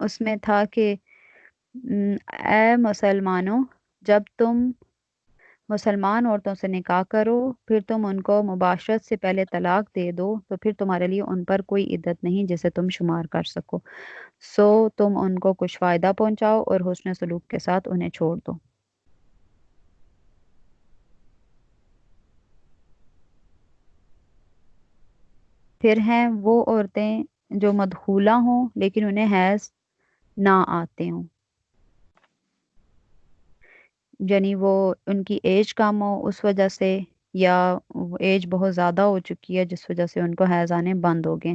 اس میں تھا کہ اے مسلمانوں، جب تم مسلمان عورتوں سے نکاح کرو، پھر تم ان کو مباشرت سے پہلے طلاق دے دو، تو پھر تمہارے لیے ان پر کوئی عدت نہیں جسے تم شمار کر سکو، سو تم ان کو کچھ فائدہ پہنچاؤ اور حسن سلوک کے ساتھ انہیں چھوڑ دو۔ پھر ہیں وہ عورتیں جو مدخولہ ہوں لیکن انہیں حیض نہ آتے ہوں، یعنی وہ ان کی ایج کم ہو اس وجہ سے، یا ایج بہت زیادہ ہو چکی ہے جس وجہ سے ان کو حیض آنے بند ہو گئے۔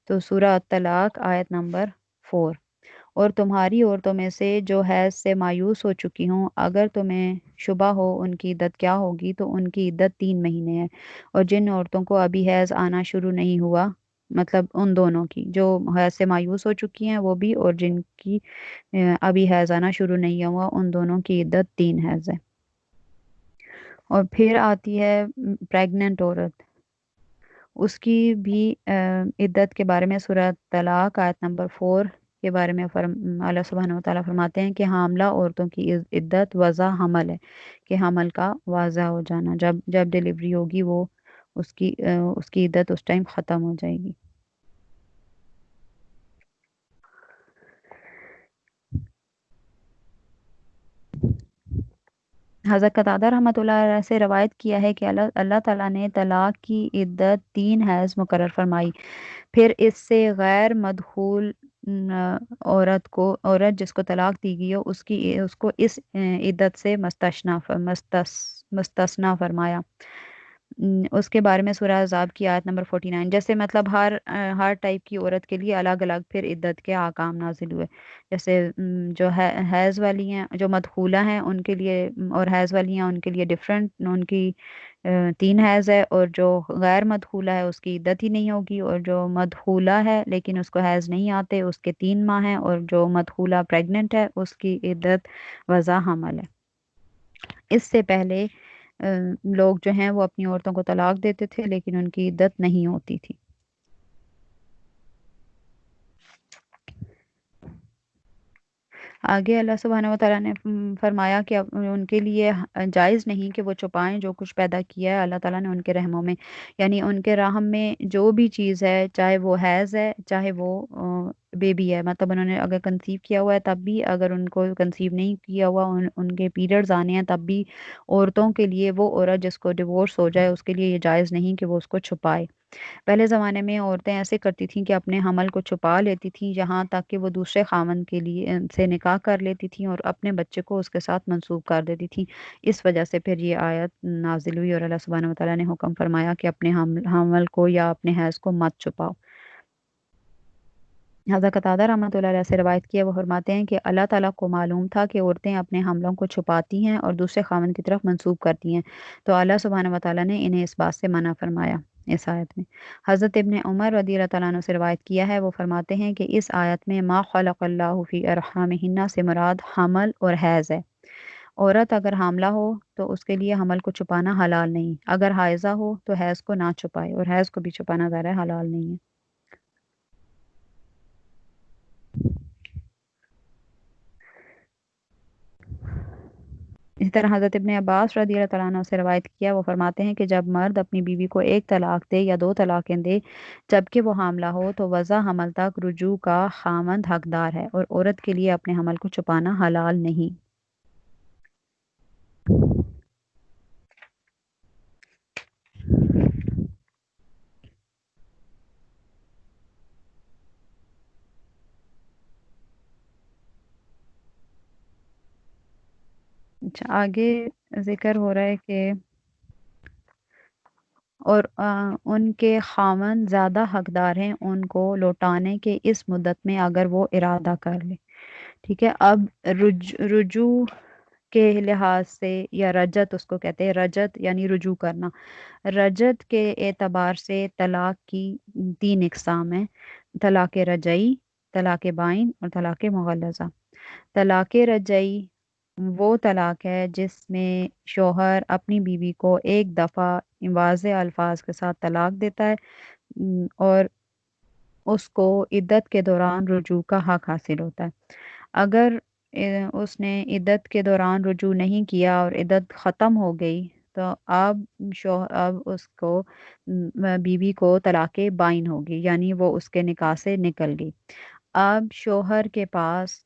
تو سورہ الطلاق آیت نمبر 4۔ اور تمہاری عورتوں میں سے جو حیض سے مایوس ہو چکی ہوں، اگر تمہیں شبہ ہو ان کی عدت کیا ہوگی، تو ان کی عدت 3 مہینے ہے، اور جن عورتوں کو ابھی حیض آنا شروع نہیں ہوا، مطلب ان دونوں کی جو حیض سے مایوس ہو چکی ہیں وہ بھی، اور جن کی ابھی حیض آنا شروع نہیں ہوا ان دونوں کی عدت 3 حیض ہے۔ اور پھر آتی ہے پریگننٹ عورت، اس کی بھی عدت کے بارے میں سورہ طلاق آیت نمبر 4 کے بارے میں اللہ سبحانہ وتعالیٰ فرماتے ہیں کہ حاملہ عورتوں کی عدت وضع حمل ہے، کہ حمل کا واضح ہو جانا، جب جب ڈیلیوری ہوگی وہ اس کی عدت اس ٹائم ختم ہو جائے گی۔ حضرت قتادہ رحمۃ اللہ علیہ سے روایت کیا ہے کہ اللہ تعالیٰ نے طلاق کی عدت 3 حیض مقرر فرمائی، پھر اس سے غیر مدخول عورت جس کو طلاق دی گئی ہو اس کو اس عدت سے مستثنا فرمایا۔ اس کے بارے میں سورہ احزاب کی آیت نمبر 49، جیسے مطلب ہر ٹائپ کی عورت کے لیے الگ الگ پھر عدت کے احکام نازل ہوئے، جیسے جو حیض والی ہیں، جو مدخولہ ہیں ان کے لیے، اور حیض والی ہیں ان کے لیے ڈیفرنٹ، ان کی 3 حیض ہے، اور جو غیر مدخولہ ہے اس کی عدت ہی نہیں ہوگی، اور جو مدخولہ ہے لیکن اس کو حیض نہیں آتے اس کے 3 ماہ ہیں، اور جو مدخولہ پریگننٹ ہے اس کی عدت وضع حمل ہے۔ اس سے پہلے لوگ جو ہیں وہ اپنی عورتوں کو طلاق دیتے تھے لیکن ان کی عدت نہیں ہوتی تھی۔ آگے اللہ سبحانہ و تعالیٰ نے فرمایا کہ ان کے لیے جائز نہیں کہ وہ چھپائیں جو کچھ پیدا کیا ہے اللہ تعالیٰ نے ان کے رحموں میں، یعنی ان کے رحم میں جو بھی چیز ہے، چاہے وہ حیض ہے چاہے وہ بیبی ہے، مطلب انہوں نے اگر کنسیو کیا ہوا ہے تب بھی، اگر ان کو کنسیو نہیں کیا ہوا ان کے پیریڈز آنے ہیں تب بھی، عورتوں کے لیے، وہ عورت جس کو ڈیورس ہو جائے اس کے لیے یہ جائز نہیں کہ وہ اس کو چھپائے۔ پہلے زمانے میں عورتیں ایسے کرتی تھیں کہ اپنے حمل کو چھپا لیتی تھیں یہاں تک کہ وہ دوسرے خاوند کے لیے سے نکاح کر لیتی تھیں اور اپنے بچے کو اس کے ساتھ منسوب کر دیتی تھیں۔ اس وجہ سے پھر یہ آیت نازل ہوئی اور اللہ سبحانہ وتعالیٰ نے حکم فرمایا کہ اپنے حمل کو یا اپنے حیض کو مت چھپاؤ۔ حضرت قتادہ رحمۃ اللہ علیہ سے روایت کیا، وہ فرماتے ہیں کہ اللہ تعالیٰ کو معلوم تھا کہ عورتیں اپنے حملوں کو چھپاتی ہیں اور دوسرے خاوند کی طرف منسوب کرتی ہیں، تو اللہ سبحانہ وتعالیٰ نے انہیں اس بات سے منع فرمایا اس آیت میں۔ حضرت ابن عمر رضی اللہ تعالیٰ عنہ سے روایت کیا ہے، وہ فرماتے ہیں کہ اس آیت میں ما خلق اللہ فی ارحامہن سے مراد حمل اور حیض ہے۔ عورت اگر حاملہ ہو تو اس کے لیے حمل کو چھپانا حلال نہیں، اگر حائضہ ہو تو حیض کو نہ چھپائے، اور حیض کو بھی چھپانا ظاہر ہے حلال نہیں ہے۔ اسی طرح حضرت ابن عباس رضی اللہ تعالیٰ عنہ سے روایت کیا، وہ فرماتے ہیں کہ جب مرد اپنی بیوی کو 1 طلاق دے یا 2 طلاقیں دے جبکہ وہ حاملہ ہو تو وضع حمل تک رجوع کا خاوند حقدار ہے، اور عورت کے لیے اپنے حمل کو چھپانا حلال نہیں۔ اچھا، آگے ذکر ہو رہا ہے کہ اور ان کے خاوند زیادہ حقدار ہیں ان کو لوٹانے کے اس مدت میں اگر وہ ارادہ کر لے۔ ٹھیک ہے، اب رجوع کے لحاظ سے، یا رجت اس کو کہتے ہیں، رجت یعنی رجوع کرنا، رجت کے اعتبار سے طلاق کی 3 اقسام ہیں: طلاق رجعی، طلاق بائن اور طلاق مغلظہ۔ طلاق رجعی وہ طلاق ہے جس میں شوہر اپنی بیوی کو ایک دفعہ واضح الفاظ کے ساتھ طلاق دیتا ہے، اور اس کو عدت کے دوران رجوع کا حق حاصل ہوتا ہے۔ اگر اس نے عدت کے دوران رجوع نہیں کیا اور عدت ختم ہو گئی تو اب اس کو بیوی کو طلاق بائن ہوگی، یعنی وہ اس کے نکاح سے نکل گئی۔ اب شوہر کے پاس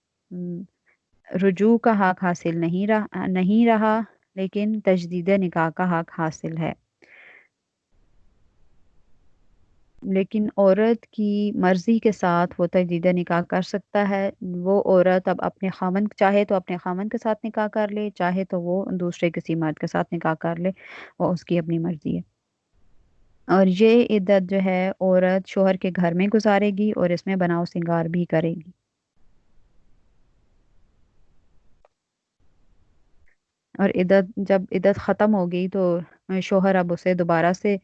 رجوع کا حق حاصل نہیں رہا، لیکن تجدید نکاح کا حق حاصل ہے۔ لیکن عورت کی مرضی کے ساتھ وہ تجدید نکاح کر سکتا ہے۔ وہ عورت اب اپنے خاوند چاہے تو اپنے خاوند کے ساتھ نکاح کر لے، چاہے تو وہ دوسرے کسی مرد کے ساتھ نکاح کر لے، وہ اس کی اپنی مرضی ہے۔ اور یہ عدت جو ہے عورت شوہر کے گھر میں گزارے گی اور اس میں بناؤ سنگار بھی کرے گی۔ اور جب عدت ختم ہو گئی تو شوہر اب اسے دوبارہ سے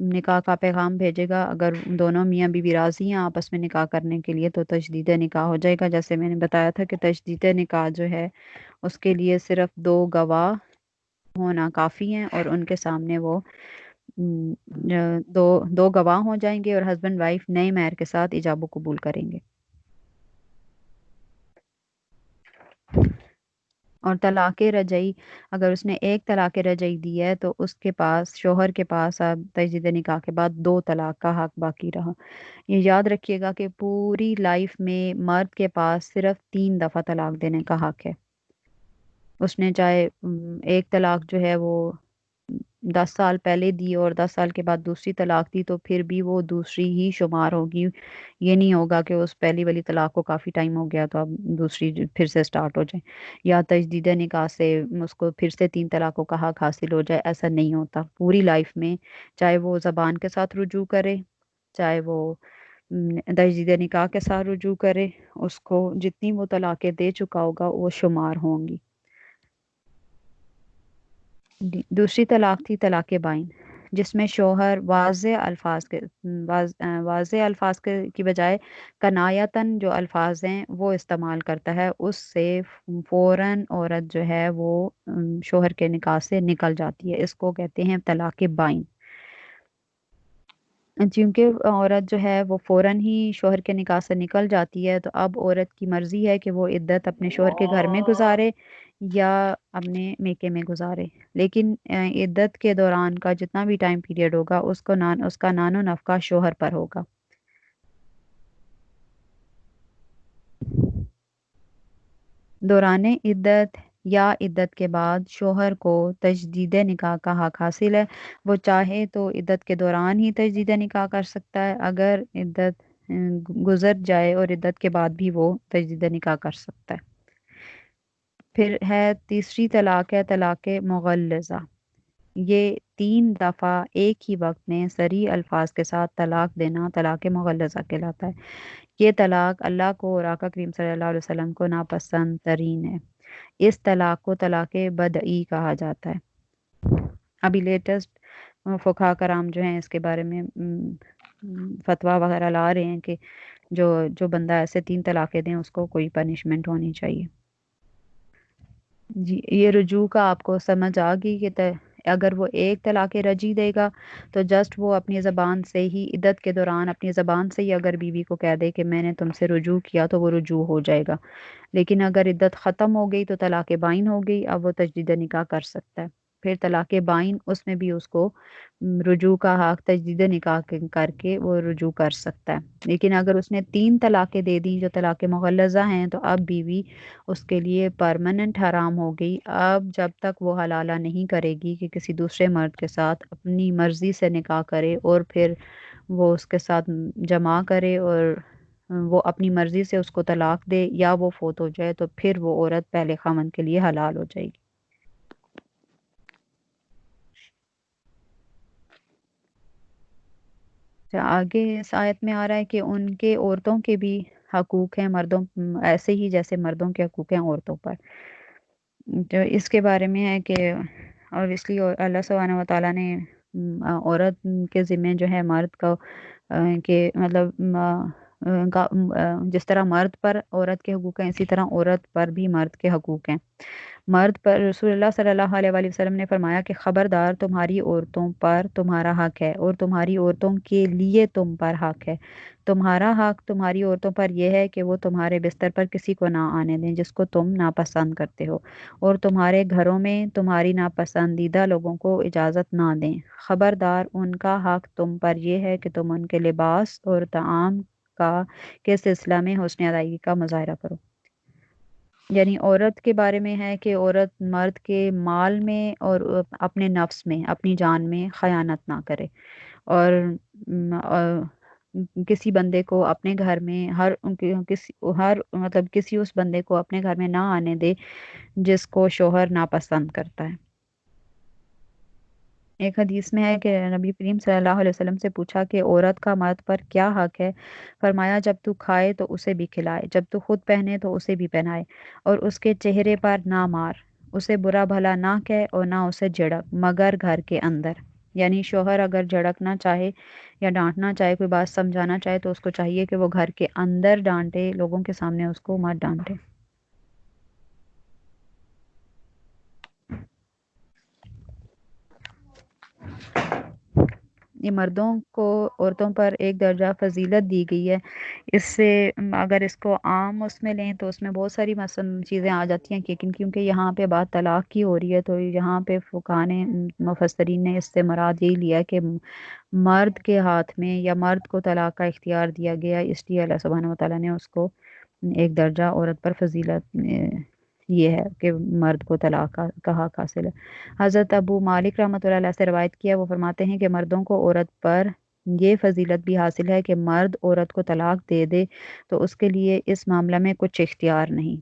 نکاح کا پیغام بھیجے گا۔ اگر دونوں میاں بیوی راضی ہیں آپس میں نکاح کرنے کے لیے تو تجدید نکاح ہو جائے گا۔ جیسے میں نے بتایا تھا کہ تجدید نکاح جو ہے اس کے لیے صرف 2 گواہ ہونا کافی ہیں، اور ان کے سامنے وہ دو گواہ ہو جائیں گے، اور ہسبینڈ وائف نئے مہر کے ساتھ ایجاب و قبول کریں گے۔ اور طلاق رجعی، اگر اس نے ایک طلاق رجعی دی ہے تو اس کے پاس، شوہر کے پاس، اب تجدید نکاح کے بعد 2 طلاق کا حق باقی رہا۔ یہ یاد رکھیے گا کہ پوری لائف میں مرد کے پاس صرف 3 دفعہ طلاق دینے کا حق ہے۔ اس نے چاہے ایک طلاق جو ہے وہ 10 سال پہلے دی اور 10 سال کے بعد دوسری طلاق دی تو پھر بھی وہ دوسری ہی شمار ہوگی۔ یہ نہیں ہوگا کہ اس پہلی والی طلاق کو کافی ٹائم ہو گیا تو اب دوسری پھر سے سٹارٹ ہو جائے، یا تجدید نکاح سے اس کو پھر سے 3 طلاقوں کا حق حاصل ہو جائے۔ ایسا نہیں ہوتا پوری لائف میں، چاہے وہ زبان کے ساتھ رجوع کرے، چاہے وہ تجدید نکاح کے ساتھ رجوع کرے، اس کو جتنی وہ طلاقیں دے چکا ہوگا وہ شمار ہوں گی۔ دوسری طلاق تھی طلاق بائن، جس میں شوہر واضح الفاظ کی بجائے کنایتاً جو الفاظ ہیں وہ استعمال کرتا ہے، اس سے فوراً عورت جو ہے وہ شوہر کے نکاح سے نکل جاتی ہے۔ اس کو کہتے ہیں طلاق بائن۔ چونکہ عورت جو ہے وہ فوراً ہی شوہر کے نکاح سے نکل جاتی ہے تو اب عورت کی مرضی ہے کہ وہ عدت اپنے شوہر کے گھر میں گزارے یا اپنے میکے میں گزارے، لیکن عدت کے دوران کا جتنا بھی ٹائم پیریڈ ہوگا اس کا نان و نفقہ شوہر پر ہوگا۔ دوران عدت یا عدت کے بعد شوہر کو تجدید نکاح کا حق حاصل ہے۔ وہ چاہے تو عدت کے دوران ہی تجدید نکاح کر سکتا ہے، اگر عدت گزر جائے اور عدت کے بعد بھی وہ تجدید نکاح کر سکتا ہے۔ پھر ہے تیسری طلاق، ہے طلاق مغلظہ۔ یہ 3 دفعہ ایک ہی وقت میں صریح الفاظ کے ساتھ طلاق دینا طلاق مغلظہ کہلاتا ہے۔ یہ طلاق اللہ کو اور آقا کریم صلی اللہ علیہ وسلم کو ناپسند ترین ہے۔ اس طلاق کو طلاق بدعی کہا جاتا ہے۔ ابھی لیٹسٹ فقہا کرام جو ہیں اس کے بارے میں فتویٰ وغیرہ لا رہے ہیں کہ جو بندہ ایسے 3 طلاقیں دیں اس کو کوئی پنشمنٹ ہونی چاہیے۔ جی، یہ رجوع کا آپ کو سمجھ آ گئی کہ اگر وہ ایک طلاق رجعی دے گا تو جسٹ وہ اپنی زبان سے ہی عدت کے دوران اپنی زبان سے ہی اگر بیوی کو کہہ دے کہ میں نے تم سے رجوع کیا تو وہ رجوع ہو جائے گا۔ لیکن اگر عدت ختم ہو گئی تو طلاق بائن ہو گئی، اب وہ تجدید نکاح کر سکتا ہے۔ پھر طلاق بائن، اس میں بھی اس کو رجوع کا حق تجدید نکاح کر کے وہ رجوع کر سکتا ہے۔ لیکن اگر اس نے 3 طلاقیں دے دی جو طلاق مغلظہ ہیں تو اب بیوی اس کے لیے پرماننٹ حرام ہو گئی۔ اب جب تک وہ حلالہ نہیں کرے گی کہ کسی دوسرے مرد کے ساتھ اپنی مرضی سے نکاح کرے اور پھر وہ اس کے ساتھ جماع کرے اور وہ اپنی مرضی سے اس کو طلاق دے یا وہ فوت ہو جائے تو پھر وہ عورت پہلے خاوند کے لیے حلال ہو جائے گی۔ آگے اس آیت میں آ رہا ہے کہ ان کے عورتوں کے بھی حقوق ہیں مردوں ایسے ہی جیسے مردوں کے حقوق ہیں عورتوں پر۔ جو اس کے بارے میں ہے کہ اور اس لیے اللہ سبحانہ و تعالیٰ نے عورت کے ذمہ جو ہے مرد کا کہ مطلب جس طرح مرد پر عورت کے حقوق ہیں اسی طرح عورت پر بھی مرد کے حقوق ہیں۔ مرد پر رسول اللہ صلی اللہ علیہ وآلہ وسلم نے فرمایا کہ خبردار، تمہاری عورتوں پر تمہارا حق ہے اور تمہاری عورتوں کے لیے تم پر حق ہے۔ تمہارا حق تمہاری عورتوں پر یہ ہے کہ وہ تمہارے بستر پر کسی کو نہ آنے دیں جس کو تم ناپسند کرتے ہو، اور تمہارے گھروں میں تمہاری ناپسندیدہ لوگوں کو اجازت نہ دیں۔ خبردار، ان کا حق تم پر یہ ہے کہ تم ان کے لباس اور طعام کا کے سلسلہ میں حسن ادائیگی کا مظاہرہ کرو۔ یعنی عورت کے بارے میں ہے کہ عورت مرد کے مال میں اور اپنے نفس میں، اپنی جان میں خیانت نہ کرے، اور کسی بندے کو اپنے گھر میں ہر مطلب کسی اس بندے کو اپنے گھر میں نہ آنے دے جس کو شوہر ناپسند کرتا ہے۔ ایک حدیث میں ہے کہ نبی کریم صلی اللہ علیہ وسلم سے پوچھا کہ عورت کا مرد پر کیا حق ہے؟ فرمایا، جب تو کھائے تو اسے بھی کھلائے، جب تو خود پہنے تو اسے بھی پہنائے، اور اس کے چہرے پر نہ مار، اسے برا بھلا نہ کہے اور نہ اسے جھڑک، مگر گھر کے اندر۔ یعنی شوہر اگر جھڑکنا چاہے یا ڈانٹنا چاہے، کوئی بات سمجھانا چاہے، تو اس کو چاہیے کہ وہ گھر کے اندر ڈانٹے، لوگوں کے سامنے اس کو مت ڈانٹے۔ یہ مردوں کو عورتوں پر ایک درجہ فضیلت دی گئی ہے۔ اس سے اگر اس کو عام اس میں لیں تو اس میں بہت ساری چیزیں آ جاتی ہیں، لیکن کیونکہ یہاں پہ بات طلاق کی ہو رہی ہے تو یہاں پہ فقہاء نے، مفسرین نے اس سے مراد یہی لیا کہ مرد کے ہاتھ میں یا مرد کو طلاق کا اختیار دیا گیا، اس لیے اللہ سبحانہ وتعالیٰ نے اس کو ایک درجہ عورت پر فضیلت یہ ہے کہ مرد کو طلاق کا حق حاصل ہے۔ حضرت ابو مالک رحمۃ اللہ علیہ سے روایت کیا، وہ فرماتے ہیں کہ مردوں کو عورت پر یہ فضیلت بھی حاصل ہے کہ مرد عورت کو طلاق دے دے تو اس کے لیے اس معاملہ میں کچھ اختیار نہیں،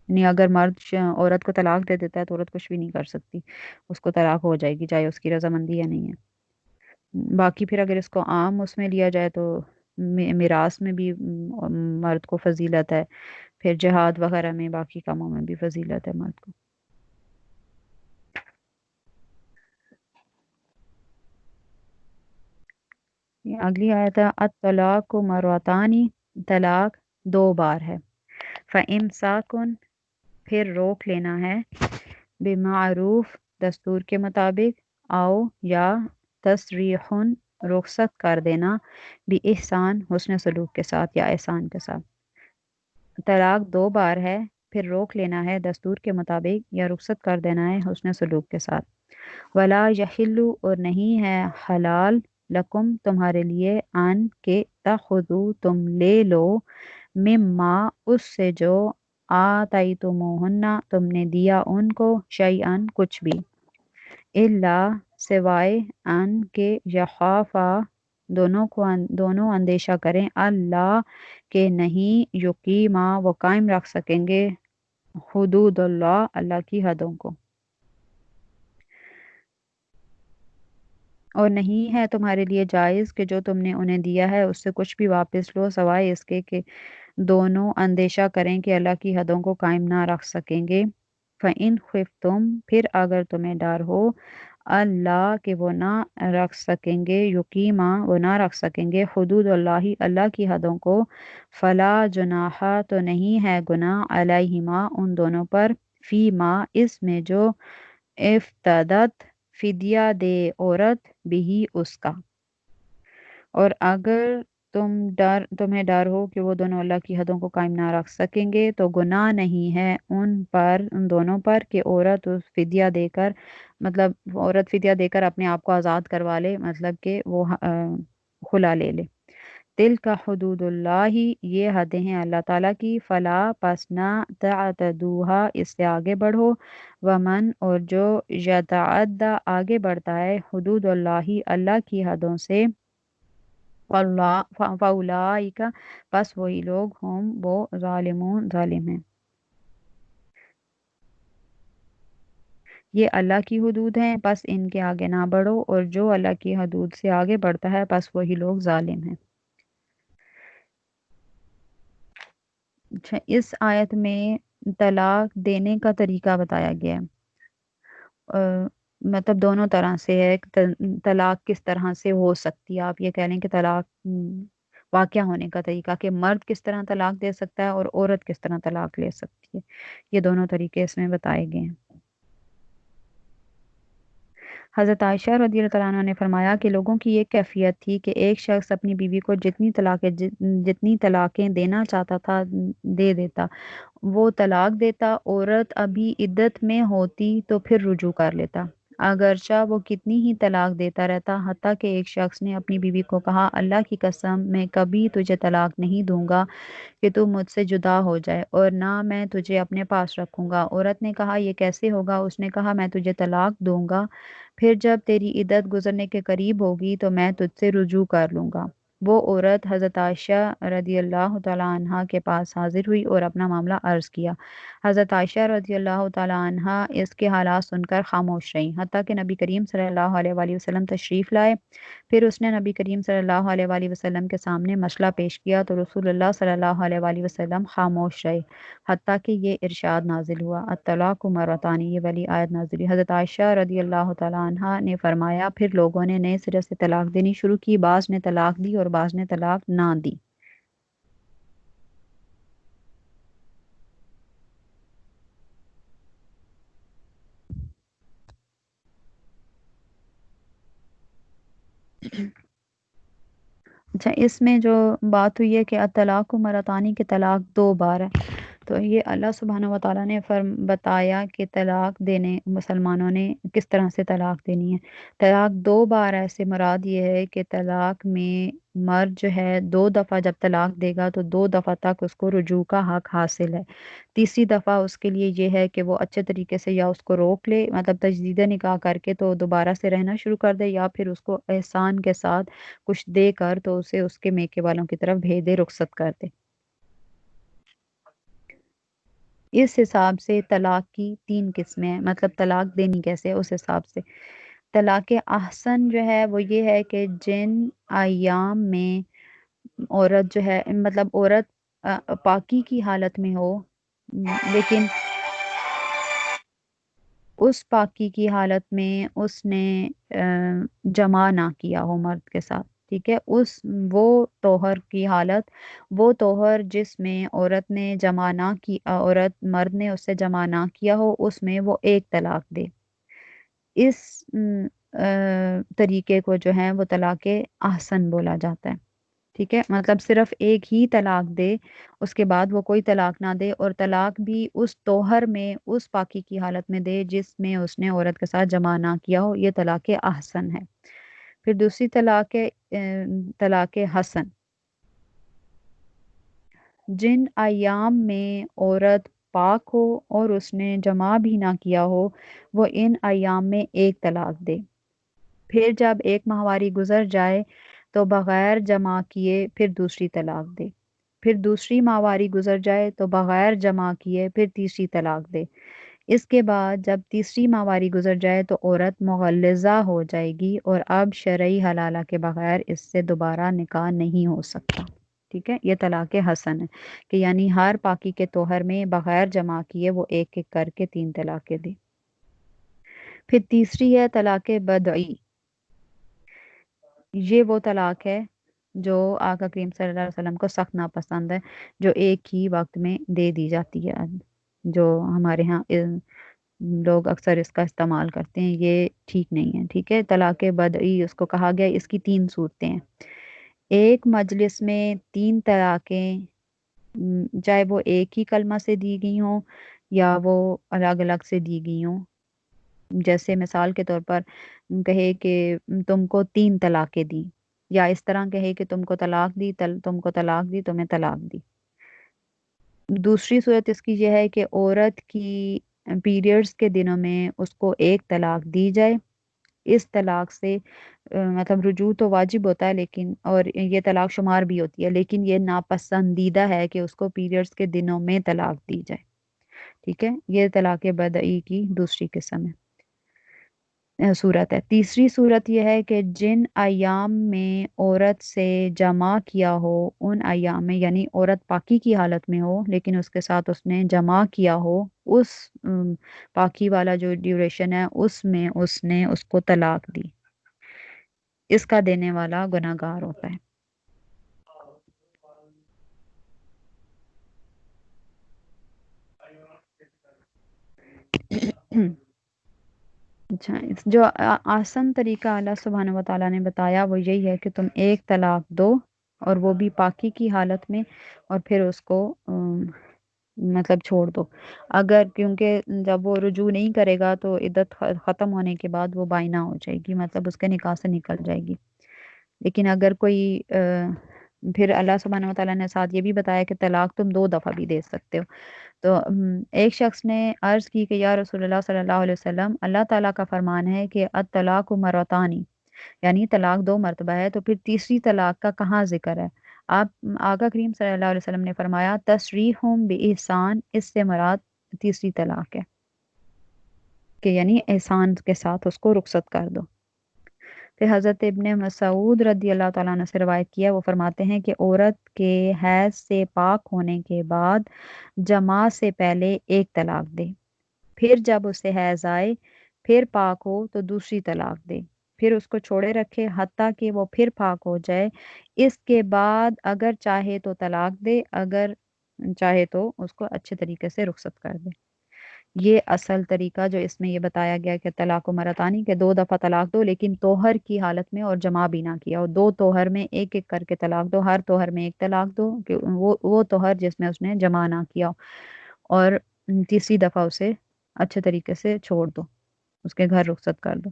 یعنی اگر مرد عورت کو طلاق دے دیتا ہے تو عورت کچھ بھی نہیں کر سکتی، اس کو طلاق ہو جائے گی چاہے اس کی رضامندی یا نہیں ہے۔ باقی پھر اگر اس کو عام اس میں لیا جائے تو میراث میں بھی مرد کو فضیلت ہے، پھر جہاد وغیرہ میں، باقی کاموں میں بھی فضیلت ہے مرد کو۔ اگلی آیت ہے الطلاق مرتانی، طلاق دو بار ہے۔ فَإِمْسَاكٌ، پھر روک لینا ہے، بمعروف، دستور کے مطابق، آؤ یا تسریح، رخصت کر دینا، بِإِحسان، حسن سلوک کے ساتھ یا احسان کے ساتھ۔ طلاق دو بار ہے، پھر روک لینا ہے دستور کے مطابق یا رخصت کر دینا ہے حسن سلوک کے ساتھ۔ ولا یحل، اور نہیں ہے حلال، لکم، تمہارے لیے، ان کے تاخذو، تم لے لو، مما، اس سے جو آتیتموہن، تم نے دیا ان کو، شیئن، کچھ بھی، الا، سوائے، ان کے یخافا، دونوں اندیشہ کریں، اللہ، کہ نہیں، یقیما، وہ قائم رکھ سکیں گے، حدود اللہ، اللہ کی حدوں کو۔ اور نہیں ہے تمہارے لیے جائز کہ جو تم نے انہیں دیا ہے اس سے کچھ بھی واپس لو، سوائے اس کے کہ دونوں اندیشہ کریں کہ اللہ کی حدوں کو قائم نہ رکھ سکیں گے۔ فَإِنْ خِفْتُمْ، پھر اگر تمہیں ڈر ہو، اللہ، کہ وہ نہ رکھ سکیں گے، یقیما، وہ نہ رکھ سکیں گے، حدود اللہ، اللہ کی حدوں کو، فلا جناح، تو نہیں ہے گناہ، علیہما، ان دونوں پر، فی ما، اس میں جو، افتدت، فدیہ دے عورت، بھی، اس کا۔ اور اگر تمہیں ڈر ہو کہ وہ دونوں اللہ کی حدوں کو قائم نہ رکھ سکیں گے تو گناہ نہیں ہے ان دونوں پر کہ عورت اس فدیہ دے کر، مطلب عورت فدیہ دے کر اپنے آپ کو آزاد کروا لے، مطلب کہ وہ خلا لے لے۔ تل کا حدود اللہ، یہ حدیں ہیں اللہ تعالیٰ کی، فلا، پس نہ، تعتدوها، اس سے آگے بڑھو، ومن، اور جو، یتعدی، آگے بڑھتا ہے، حدود اللہ، اللہ کی حدوں سے، فاولئک، پس وہی لوگ، ہم، وہ، ظالمون، ظالم ہیں۔ یہ اللہ کی حدود ہیں، پس ان کے آگے نہ بڑھو، اور جو اللہ کی حدود سے آگے بڑھتا ہے پس وہی لوگ ظالم ہیں۔ اچھا، اس آیت میں طلاق دینے کا طریقہ بتایا گیا ہے، مطلب دونوں طرح سے ہے، طلاق کس طرح سے ہو سکتی ہے، آپ یہ کہہ لیں کہ طلاق واقع ہونے کا طریقہ کہ مرد کس طرح طلاق دے سکتا ہے اور عورت کس طرح طلاق لے سکتی ہے، یہ دونوں طریقے اس میں بتائے گئے ہیں۔ حضرت عائشہ رضی اللہ تعالیٰ عنہ نے فرمایا کہ لوگوں کی یہ کیفیت تھی کہ ایک شخص اپنی بیوی کو جتنی طلاقیں دینا چاہتا تھا دے دیتا، وہ طلاق دیتا، عورت ابھی عدت میں ہوتی تو پھر رجوع کر لیتا، اگرچہ وہ کتنی ہی طلاق دیتا رہتا، حتیٰ کہ ایک شخص نے اپنی بیوی کو کہا اللہ کی قسم میں کبھی تجھے طلاق نہیں دوں گا کہ تو مجھ سے جدا ہو جائے، اور نہ میں تجھے اپنے پاس رکھوں گا۔ عورت نے کہا یہ کیسے ہوگا؟ اس نے کہا میں تجھے طلاق دوں گا، پھر جب تیری عدت گزرنے کے قریب ہوگی تو میں تجھ سے رجوع کر لوں گا۔ وہ عورت حضرت عائشہ رضی اللہ تعالیٰ عنہا کے پاس حاضر ہوئی اور اپنا معاملہ عرض کیا۔ حضرت عائشہ رضی اللہ تعالیٰ عنہا اس کے حالات سن کر خاموش رہیں، حتیٰ کہ نبی کریم صلی اللہ علیہ وآلہ وسلم تشریف لائے۔ پھر اس نے نبی کریم صلی اللہ علیہ وآلہ وسلم کے سامنے مسئلہ پیش کیا تو رسول اللہ صلی اللہ علیہ وآلہ وسلم خاموش رہے، حتیٰ کہ یہ ارشاد نازل ہوا الطلاق مرتان، یہ والی آیت نازل ہوئی۔ حضرت عائشہ رضی اللہ تعالیٰ عنہا نے فرمایا پھر لوگوں نے نئے سرے سے طلاق دینی شروع کی، بعض نے طلاق دی اور بعض نے طلاق نہ دی۔ اچھا، اس میں جو بات ہوئی ہے کہ الطلاق مرتانی کے طلاق 2 بار ہے، تو یہ اللہ سبحانہ و تعالیٰ نے بتایا کہ طلاق دینے مسلمانوں نے کس طرح سے طلاق دینی ہے۔ طلاق 2 بار ایسے مراد یہ ہے کہ طلاق میں مرد جو ہے 2 دفعہ جب طلاق دے گا تو 2 دفعہ تک اس کو رجوع کا حق حاصل ہے۔ تیسری دفعہ اس کے لیے یہ ہے کہ وہ اچھے طریقے سے یا اس کو روک لے، مطلب تجدید نکاح کر کے تو دوبارہ سے رہنا شروع کر دے، یا پھر اس کو احسان کے ساتھ کچھ دے کر تو اسے اس کے میکے والوں کی طرف بھیج دے، رخصت کر دے۔ اس حساب سے طلاق کی 3 قسمیں ہیں، مطلب طلاق دینی کیسے ہے اس حساب سے۔ طلاق احسن جو ہے وہ یہ ہے کہ جن ایام میں عورت جو ہے، مطلب عورت پاکی کی حالت میں ہو، لیکن اس پاکی کی حالت میں اس نے جمع نہ کیا ہو مرد کے ساتھ، ٹھیک ہے، وہ طہر کی حالت، وہ طہر جس میں عورت نے جمع نہ کی، مرد نے اس سے جمع نہ کیا ہو، اس میں وہ ایک طلاق دے۔ اس طریقے کو جو ہے وہ طلاق احسن بولا جاتا ہے، ٹھیک ہے، مطلب صرف ایک ہی طلاق دے، اس کے بعد وہ کوئی طلاق نہ دے، اور طلاق بھی اس طہر میں، اس پاکی کی حالت میں دے جس میں اس نے عورت کے ساتھ جمع نہ کیا ہو، یہ طلاق احسن ہے۔ پھر دوسری طلاق حسن، جن ایام میں عورت پاک ہو اور اس نے جمع بھی نہ کیا ہو، وہ ان ایام میں ایک طلاق دے۔ پھر جب ایک ماہواری گزر جائے تو بغیر جمع کیے پھر دوسری طلاق دے۔ پھر دوسری ماہواری گزر جائے تو بغیر جمع کیے پھر تیسری طلاق دے۔ اس کے بعد جب تیسری ماہواری گزر جائے تو عورت مغلظہ ہو جائے گی اور اب شرعی حلالہ کے بغیر اس سے دوبارہ نکاح نہیں ہو سکتا، ٹھیک ہے، یہ طلاق حسن ہے کہ یعنی ہر پاکی کے طہر میں بغیر جمع کیے وہ ایک ایک کر کے 3 طلاقیں دے۔ پھر تیسری ہے طلاق بدعی، یہ وہ طلاق ہے جو آقا کریم صلی اللہ علیہ وسلم کو سخت ناپسند ہے، جو ایک ہی وقت میں دے دی جاتی ہے، جو ہمارے ہاں لوگ اکثر اس کا استعمال کرتے ہیں، یہ ٹھیک نہیں ہے، ٹھیک ہے۔ طلاق بدعی اس کو کہا گیا، اس کی 3 صورتیں ہیں۔ ایک مجلس میں 3 طلاقیں، چاہے وہ ایک ہی کلمہ سے دی گئی ہوں یا وہ الگ الگ سے دی گئی ہوں، جیسے مثال کے طور پر کہے کہ تم کو 3 طلاقیں دی، یا اس طرح کہے کہ تم کو طلاق دی، تم کو طلاق دی، تمہیں طلاق دی۔ دوسری صورت اس کی یہ ہے کہ عورت کی پیریڈز کے دنوں میں اس کو ایک طلاق دی جائے، اس طلاق سے مطلب رجوع تو واجب ہوتا ہے، لیکن اور یہ طلاق شمار بھی ہوتی ہے، لیکن یہ ناپسندیدہ ہے کہ اس کو پیریڈز کے دنوں میں طلاق دی جائے، ٹھیک ہے، یہ طلاق بدعی کی دوسری قسم ہے، صورت ہے۔ تیسری صورت یہ ہے کہ جن ایام میں عورت سے جمع کیا ہو، ان ایام میں یعنی عورت پاکی کی حالت میں ہو لیکن اس کے ساتھ اس نے جمع کیا ہو، اس پاکی والا جو ڈیوریشن ہے اس میں اس نے اس کو طلاق دی، اس کا دینے والا گناہگار ہوتا ہے۔ اچھا، جو آسان طریقہ اللہ سبحانہ و تعالیٰ نے بتایا وہ یہی ہے کہ تم ایک طلاق دو، اور وہ بھی پاکی کی حالت میں، اور پھر اس کو مطلب چھوڑ دو. اگر کیونکہ جب وہ رجوع نہیں کرے گا تو عدت ختم ہونے کے بعد وہ بائنہ ہو جائے گی، مطلب اس کے نکاح سے نکل جائے گی. لیکن اگر کوئی پھر اللہ سبحانہ و تعالیٰ نے ساتھ یہ بھی بتایا کہ طلاق تم 2 دفعہ بھی دے سکتے ہو. تو ایک شخص نے عرض کی کہ یا رسول اللہ صلی اللہ علیہ وسلم، اللہ تعالیٰ کا فرمان ہے کہ الطلاق مرتانی، یعنی طلاق 2 مرتبہ ہے، تو پھر تیسری طلاق کا کہاں ذکر ہے؟ آپ آقا کریم صلی اللہ علیہ وسلم نے فرمایا تسریحم بإحسان، اس سے مراد تیسری طلاق ہے کہ یعنی احسان کے ساتھ اس کو رخصت کر دو. پھر حضرت ابن مسعود رضی اللہ تعالیٰ عنہ سے روایت کیا، وہ فرماتے ہیں کہ عورت کے حیض سے پاک ہونے کے بعد جماع سے پہلے 1 طلاق دے، پھر جب اسے حیض آئے پھر پاک ہو تو دوسری طلاق دے، پھر اس کو چھوڑے رکھے حتیٰ کہ وہ پھر پاک ہو جائے. اس کے بعد اگر چاہے تو طلاق دے، اگر چاہے تو اس کو اچھے طریقے سے رخصت کر دے. یہ اصل طریقہ جو اس میں یہ بتایا گیا کہ طلاق و مرتانی کے 2 دفعہ طلاق دو، لیکن توہر کی حالت میں اور جمع بھی نہ کیا، اور 2 توہر میں ایک ایک کر کے طلاق دو، ہر توہر میں 1 طلاق دو کہ وہ توہر جس میں اس نے جمع نہ کیا، اور تیسری دفعہ اسے اچھے طریقے سے چھوڑ دو، اس کے گھر رخصت کر دو.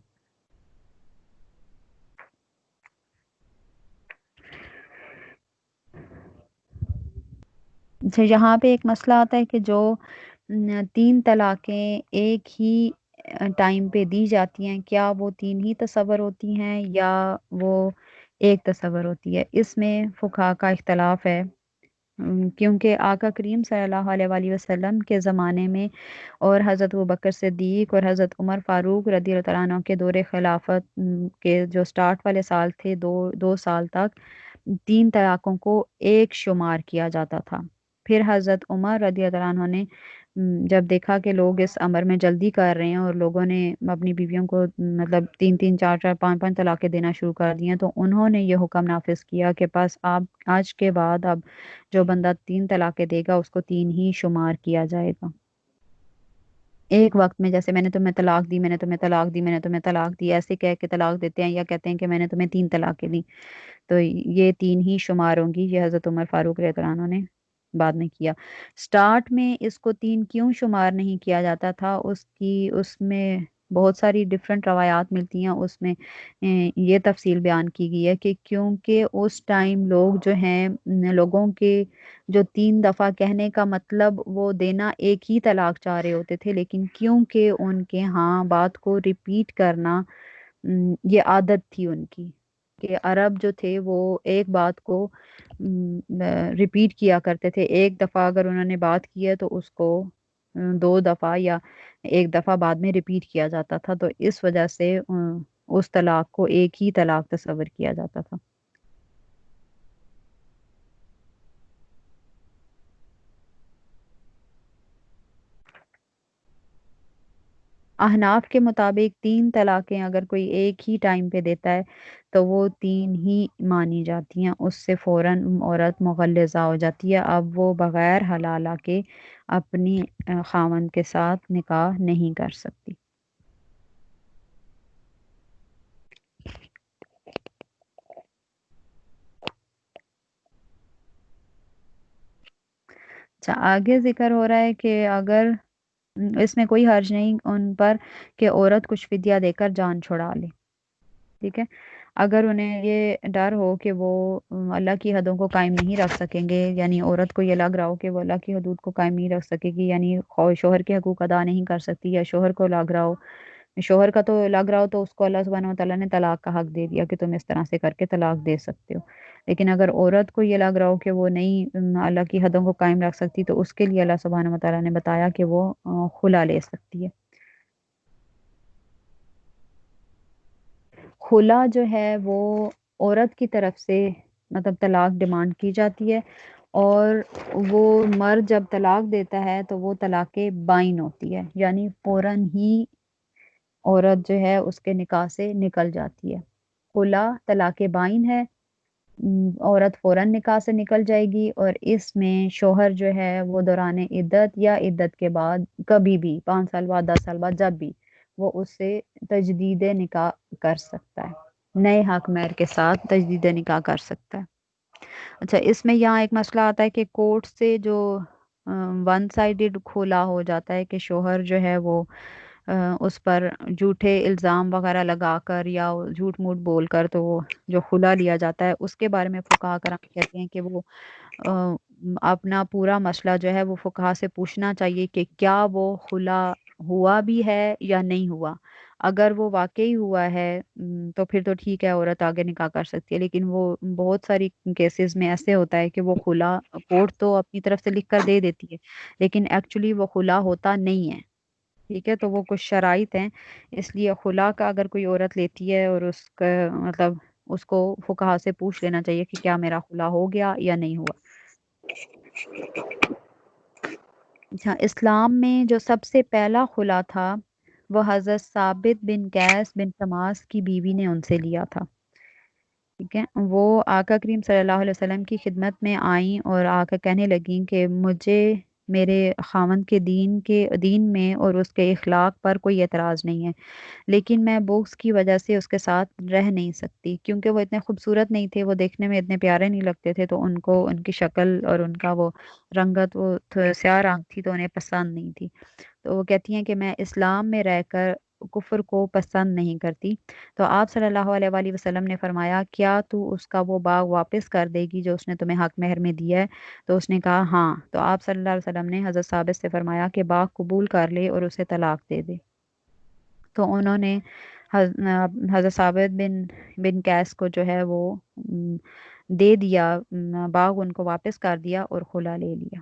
اچھا، یہاں پہ ایک مسئلہ آتا ہے کہ جو 3 طلاقیں ایک ہی ٹائم پہ دی جاتی ہیں، کیا وہ 3 ہی تصور ہوتی ہیں یا وہ ایک تصور ہوتی ہے؟ اس میں فقہا کا اختلاف ہے، کیونکہ آقا کریم صلی اللہ علیہ وآلہ وسلم کے زمانے میں اور حضرت ابوبکر صدیق اور حضرت عمر فاروق رضی اللہ تعالیٰ عنہ کے دور خلافت کے جو سٹارٹ والے سال تھے، 2 سال تک 3 طلاقوں کو ایک شمار کیا جاتا تھا. پھر حضرت عمر رضی اللہ عنہ نے جب دیکھا کہ لوگ اس امر میں جلدی کر رہے ہیں اور لوگوں نے اپنی بیویوں کو مطلب 3 3 4 4 5 5 طلاقیں دینا شروع کر دی ہیں، تو انہوں نے یہ حکم نافذ کیا کہ بس آپ آج کے بعد اب جو بندہ 3 طلاقیں دے گا اس کو 3 ہی شمار کیا جائے گا. ایک وقت میں جیسے میں نے تمہیں طلاق دی، میں نے تمہیں طلاق دی، میں نے تمہیں طلاق دی، ایسے کہہ کے طلاق دیتے ہیں، یا کہتے ہیں کہ میں نے تمہیں 3 طلاقیں دی، تو یہ 3 ہی شمار ہوں گی. یہ حضرت عمر فاروق رضی اللہ عنہ نے بعد میں کیا. سٹارٹ میں اس کو 3 کیوں شمار نہیں کیا جاتا تھا، اس میں بہت ساری ڈیفرنٹ روایات ملتی ہیں. اس میں یہ تفصیل بیان کی گئی ہے کہ کیونکہ اس ٹائم لوگ جو ہیں، لوگوں کے جو 3 دفعہ کہنے کا مطلب وہ دینا ایک ہی طلاق چاہ رہے ہوتے تھے، لیکن کیونکہ ان کے ہاں بات کو ریپیٹ کرنا یہ عادت تھی ان کی، کہ عرب جو تھے وہ ایک بات کو ریپیٹ کیا کرتے تھے. ایک دفعہ اگر انہوں نے بات کی ہے تو اس کو 2 دفعہ یا ایک دفعہ بعد میں ریپیٹ کیا جاتا تھا، تو اس وجہ سے اس طلاق کو ایک ہی طلاق تصور کیا جاتا تھا. احناف کے مطابق 3 طلاقیں اگر کوئی ایک ہی ٹائم پہ دیتا ہے تو وہ 3 ہی مانی جاتی ہیں، اس سے فوراً عورت مغلظہ ہو جاتی ہے، اب وہ بغیر حلالہ کے اپنی خاوند کے ساتھ نکاح نہیں کر سکتی. اچھا، آگے ذکر ہو رہا ہے کہ اگر اس میں کوئی حرج نہیں ان پر کہ عورت کچھ فدیہ دے کر جان چھڑا لے. ٹھیک ہے، اگر انہیں یہ ڈر ہو کہ وہ اللہ کی حدوں کو قائم نہیں رکھ سکیں گے، یعنی عورت کو یہ لگ رہا ہو کہ وہ اللہ کی حدود کو قائم نہیں رکھ سکے گی، یعنی شوہر کے حقوق ادا نہیں کر سکتی، یا شوہر کو لگ رہا ہو، شوہر کا تو لگ رہا ہو تو اس کو اللہ سبحانہ و تعالیٰ نے طلاق کا حق دے دیا کہ تم اس طرح سے کر کے طلاق دے سکتے ہو. لیکن اگر عورت کو یہ لگ رہا ہو کہ وہ نہیں اللہ کی حدوں کو قائم رکھ سکتی، تو اس کے لیے اللہ سبحانہ و تعالیٰ نے بتایا کہ وہ خلا لے سکتی ہے. خلا جو ہے وہ عورت کی طرف سے مطلب طلاق ڈیمانڈ کی جاتی ہے، اور وہ مرد جب طلاق دیتا ہے تو وہ طلاق بائن ہوتی ہے، یعنی فوراً ہی عورت جو ہے اس کے نکاح سے نکل جاتی ہے. خلا طلاق بائن ہے، عورت فوراً نکاح سے نکل جائے گی، اور اس میں شوہر جو ہے وہ دوران عدت یا عدت کے بعد کبھی بھی 5 سال بعد 10 سال بعد جب بھی وہ اس سے تجدید نکاح کر سکتا ہے، نئے حق مہر کے ساتھ تجدید نکاح کر سکتا ہے۔ اچھا، اس میں یہاں ایک مسئلہ آتا ہے کہ کورٹ سے جو ون سائیڈڈ کھولا ہو جاتا ہے کہ شوہر جو ہے وہ اس پر جھوٹے الزام وغیرہ لگا کر یا جھوٹ موٹ بول کر تو وہ جو خلا لیا جاتا ہے، اس کے بارے میں فقہا کرام کہتے ہیں کہ وہ آ، اپنا پورا مسئلہ جو ہے وہ فقہا سے پوچھنا چاہیے کہ کیا وہ خلا ہوا بھی ہے یا نہیں ہوا۔ اگر وہ واقعی ہوا ہے تو پھر تو ٹھیک ہے، عورت آگے نکاح کر سکتی ہے، لیکن وہ بہت ساری کیسز میں ایسے ہوتا ہے کہ وہ خلا کورٹ تو اپنی طرف سے لکھ کر دے دیتی ہے، لیکن ایکچولی وہ خلا ہوتا نہیں ہے۔ ٹھیک ہے، تو وہ کچھ شرائط ہیں، اس لیے خلا کا اگر کوئی عورت لیتی ہے اور اس کا مطلب اس کو فقہا سے پوچھ لینا چاہیے کہ کیا میرا خلا ہو گیا یا نہیں ہوا۔ اچھا، اسلام میں جو سب سے پہلا خلا تھا وہ حضرت ثابت بن قیس بن شماس کی بیوی نے ان سے لیا تھا۔ ٹھیک ہے، وہ آقا کریم صلی اللہ علیہ وسلم کی خدمت میں آئیں اور آ کر کہنے لگیں کہ مجھے میرے خاوند کے دین میں اور اس کے اخلاق پر کوئی اعتراض نہیں ہے، لیکن میں بغض کی وجہ سے اس کے ساتھ رہ نہیں سکتی، کیونکہ وہ اتنے خوبصورت نہیں تھے، وہ دیکھنے میں اتنے پیارے نہیں لگتے تھے، تو ان کو ان کی شکل اور ان کا وہ رنگت، وہ سیاہ رنگ تھی تو انہیں پسند نہیں تھی۔ تو وہ کہتی ہیں کہ میں اسلام میں رہ کر کفر کو پسند نہیں کرتی۔ تو آپ صلی اللہ علیہ وآلہ وسلم نے فرمایا کیا تو اس کا وہ باغ واپس کر دے گی جو اس نے تمہیں حق مہر میں دیا ہے؟ تو اس نے کہا ہاں۔ تو آپ صلی اللہ علیہ وسلم نے حضرت ثابت سے فرمایا کہ باغ قبول کر لے اور اسے طلاق دے دے۔ تو انہوں نے حضرت ثابت بن قیس کو جو ہے وہ دے دیا، باغ ان کو واپس کر دیا اور خلا لے لیا۔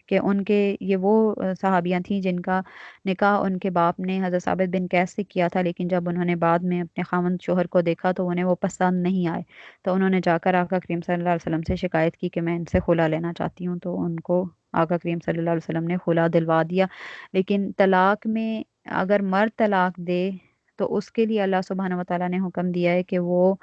کہ ان کے یہ وہ صحابیاں تھیں جن کا نکاح ان کے باپ نے حضرت ثابت بن قیس سے کیا تھا، لیکن جب انہوں نے بعد میں اپنے خاوند شوہر کو دیکھا تو انہیں وہ پسند نہیں آئے، تو انہوں نے جا کر آقا کریم صلی اللہ علیہ وسلم سے شکایت کی کہ میں ان سے خلا لینا چاہتی ہوں، تو ان کو آقا کریم صلی اللہ علیہ وسلم نے خلا دلوا دیا۔ لیکن طلاق میں اگر مرد طلاق دے تو اس کے لیے اللہ سبحانہ و تعالیٰ نے حکم دیا ہے کہ وہ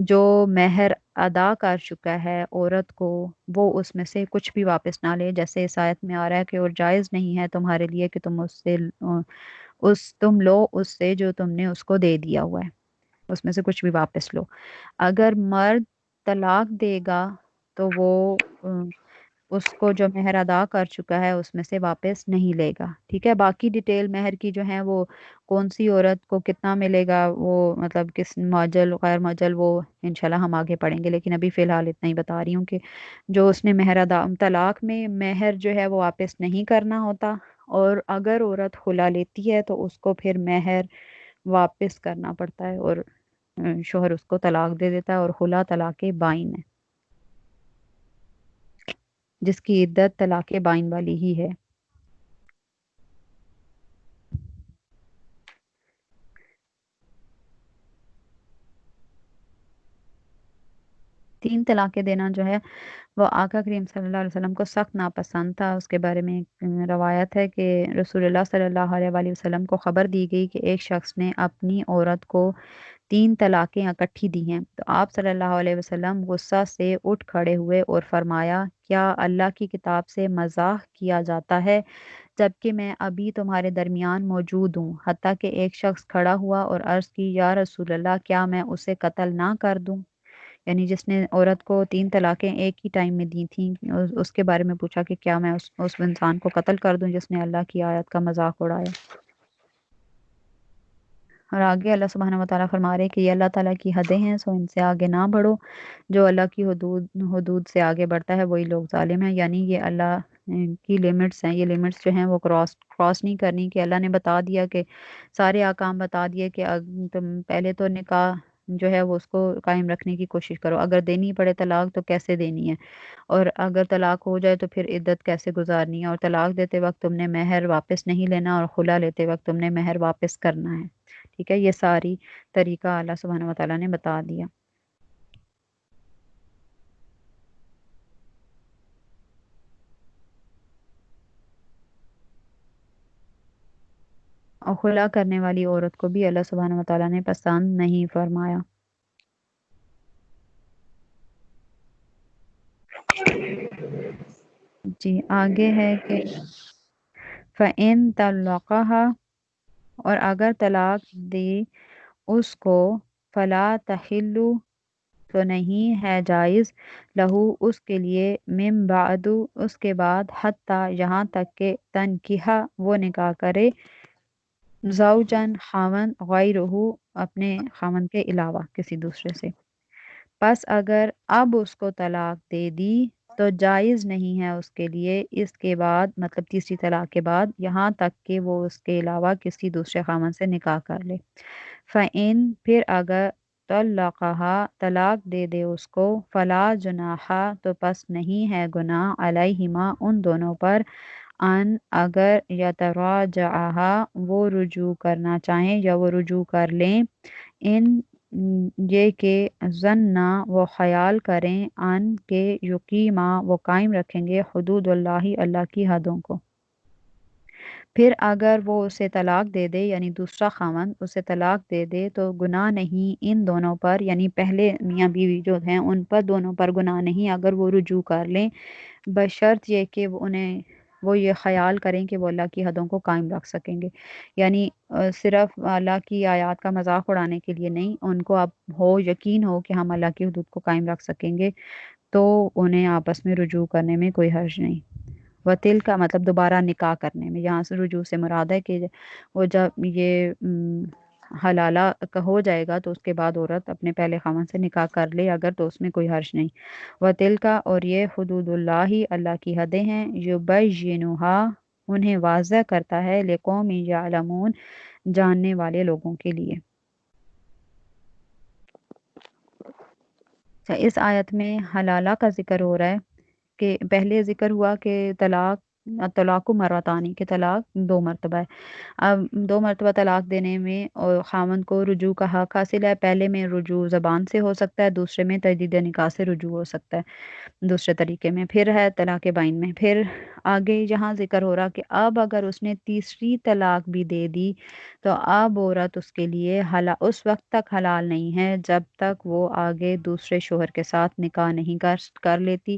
جو مہر ادا کر چکا ہے عورت کو، وہ اس میں سے کچھ بھی واپس نہ لے، جیسے اس آیت میں آ رہا ہے کہ اور جائز نہیں ہے تمہارے لیے کہ تم اس سے تم لو اس سے جو تم نے اس کو دے دیا ہوا ہے، اس میں سے کچھ بھی واپس لو۔ اگر مرد طلاق دے گا تو وہ اس کو جو مہر ادا کر چکا ہے اس میں سے واپس نہیں لے گا۔ ٹھیک ہے، باقی ڈیٹیل مہر کی جو ہے وہ کون سی عورت کو کتنا ملے گا، وہ مطلب کس معجل غیر معجل، وہ انشاءاللہ ہم آگے پڑھیں گے، لیکن ابھی فی الحال اتنا ہی بتا رہی ہوں کہ جو اس نے مہر ادا، طلاق میں مہر جو ہے وہ واپس نہیں کرنا ہوتا، اور اگر عورت خلا لیتی ہے تو اس کو پھر مہر واپس کرنا پڑتا ہے، اور شوہر اس کو طلاق دے دیتا ہے، اور خلا طلاق بائن ہے، جس کی عدت طلاق بائن والی ہی ہے۔ 3 طلاقیں دینا جو ہے وہ آقا کریم صلی اللہ علیہ وسلم کو سخت ناپسند تھا۔ اس کے بارے میں ایک روایت ہے کہ رسول اللہ صلی اللہ علیہ وآلہ وسلم کو خبر دی گئی کہ ایک شخص نے اپنی عورت کو 3 طلاقیں اکٹھی دی ہیں، تو آپ صلی اللہ علیہ وسلم غصہ سے اٹھ کھڑے ہوئے اور فرمایا کیا اللہ کی کتاب سے مزاح کیا جاتا ہے جبکہ میں ابھی تمہارے درمیان موجود ہوں؟ حتیٰ کہ ایک شخص کھڑا ہوا اور عرض کی یا رسول اللہ کیا میں اسے قتل نہ کر دوں؟ یعنی جس نے عورت کو 3 طلاقیں ایک ہی ٹائم میں دی تھیں، اس کے بارے میں پوچھا کہ کیا میں اس انسان کو قتل کر دوں جس نے اللہ کی آیت کا مذاق اڑایا۔ اور آگے اللہ سبحانہ و تعالیٰ فرما رہے کہ یہ اللہ تعالیٰ کی حدیں ہیں، سو ان سے آگے نہ بڑھو، جو اللہ کی حدود سے آگے بڑھتا ہے وہی لوگ ظالم ہیں۔ یعنی یہ اللہ کی لمٹس ہیں، یہ لمٹس جو ہیں وہ کراس نہیں کرنی، کہ اللہ نے بتا دیا کہ سارے احکام بتا دیے کہ تم پہلے تو نکاح جو ہے وہ اس کو قائم رکھنے کی کوشش کرو، اگر دینی پڑے طلاق تو کیسے دینی ہے، اور اگر طلاق ہو جائے تو پھر عدت کیسے گزارنی ہے، اور طلاق دیتے وقت تم نے مہر واپس نہیں لینا، اور خلا لیتے وقت تم نے مہر واپس کرنا ہے۔ ٹھیک ہے، یہ ساری طریقہ اللہ سبحانہ و تعالیٰ نے بتا دیا۔ اور خلا کرنے والی عورت کو بھی اللہ سبحانہ و تعالیٰ نے پسند نہیں فرمایا۔ جی آگے ہے کہ فَإِن طَلَّقَهَا، اور اگر طلاق دی اس کو، فلا تحل، تو نہیں ہے جائز، لہو اس کے لیے، من بعد اس کے بعد، حتیٰ یہاں تک کہ تنکیہ وہ نکاح کرے، زوجن خاوند، غیرہ اپنے خاوند کے علاوہ کسی دوسرے سے۔ پس اگر اب اس کو طلاق دے دی تو جائز نہیں ہے اس کے لیے اس کے بعد، مطلب تیسری طلاق کے بعد، یہاں تک کہ وہ اس کے علاوہ کسی دوسرے خاوند سے نکاح کر لے۔ فَإِن، پھر اگر طلقہا طلاق دے دے اس کو، فلا جناحا، تو پس نہیں ہے گناہ، علیہما ان دونوں پر، ان اگر یتراجعہا وہ رجوع کرنا چاہیں یا وہ رجوع کر لیں، ان یہ کہ ظنّا وہ خیال کریں، ان کے یقیما وہ قائم رکھیں گے، حدود اللہ اللہ کی حدوں کو۔ پھر اگر وہ اسے طلاق دے دے، یعنی دوسرا خاوند اسے طلاق دے دے، تو گناہ نہیں ان دونوں پر، یعنی پہلے میاں بیوی جو ہیں ان پر، دونوں پر گناہ نہیں اگر وہ رجوع کر لیں، بشرط یہ کہ وہ یہ خیال کریں کہ وہ اللہ کی حدوں کو قائم رکھ سکیں گے، یعنی صرف اللہ کی آیات کا مذاق اڑانے کے لیے نہیں، ان کو اب یقین ہو کہ ہم اللہ کی حدود کو قائم رکھ سکیں گے، تو انہیں آپس میں رجوع کرنے میں کوئی حرج نہیں۔ وطل کا مطلب دوبارہ نکاح کرنے میں، یہاں سے رجوع سے مراد ہے کہ وہ جب یہ حلالہ کا ہو جائے گا تو اس کے بعد عورت اپنے پہلے خاوند سے نکاح کر لے اگر، تو اس میں کوئی حرج نہیں۔ وطل کا، اور یہ حدود اللہ اللہ کی حدیں ہیں، یبینھا انہیں واضح کرتا ہے، لقوم یعلمون جاننے والے لوگوں کے لیے۔ اس آیت میں حلالہ کا ذکر ہو رہا ہے کہ پہلے ذکر ہوا کہ طلاق مرتانی، کہ طلاق 2 مرتبہ ہے۔ اب 2 مرتبہ طلاق دینے میں اور خاوند کو رجوع کا حق حاصل ہے، پہلے میں رجوع زبان سے ہو سکتا ہے، دوسرے میں تجدید نکاح سے رجوع ہو سکتا ہے دوسرے طریقے میں، پھر ہے طلاق بائن میں۔ پھر آگے یہاں ذکر ہو رہا کہ اب اگر اس نے تیسری طلاق بھی دے دی تو اب عورت اس کے لیے اس وقت تک حلال نہیں ہے جب تک وہ آگے دوسرے شوہر کے ساتھ نکاح نہیں کر لیتی۔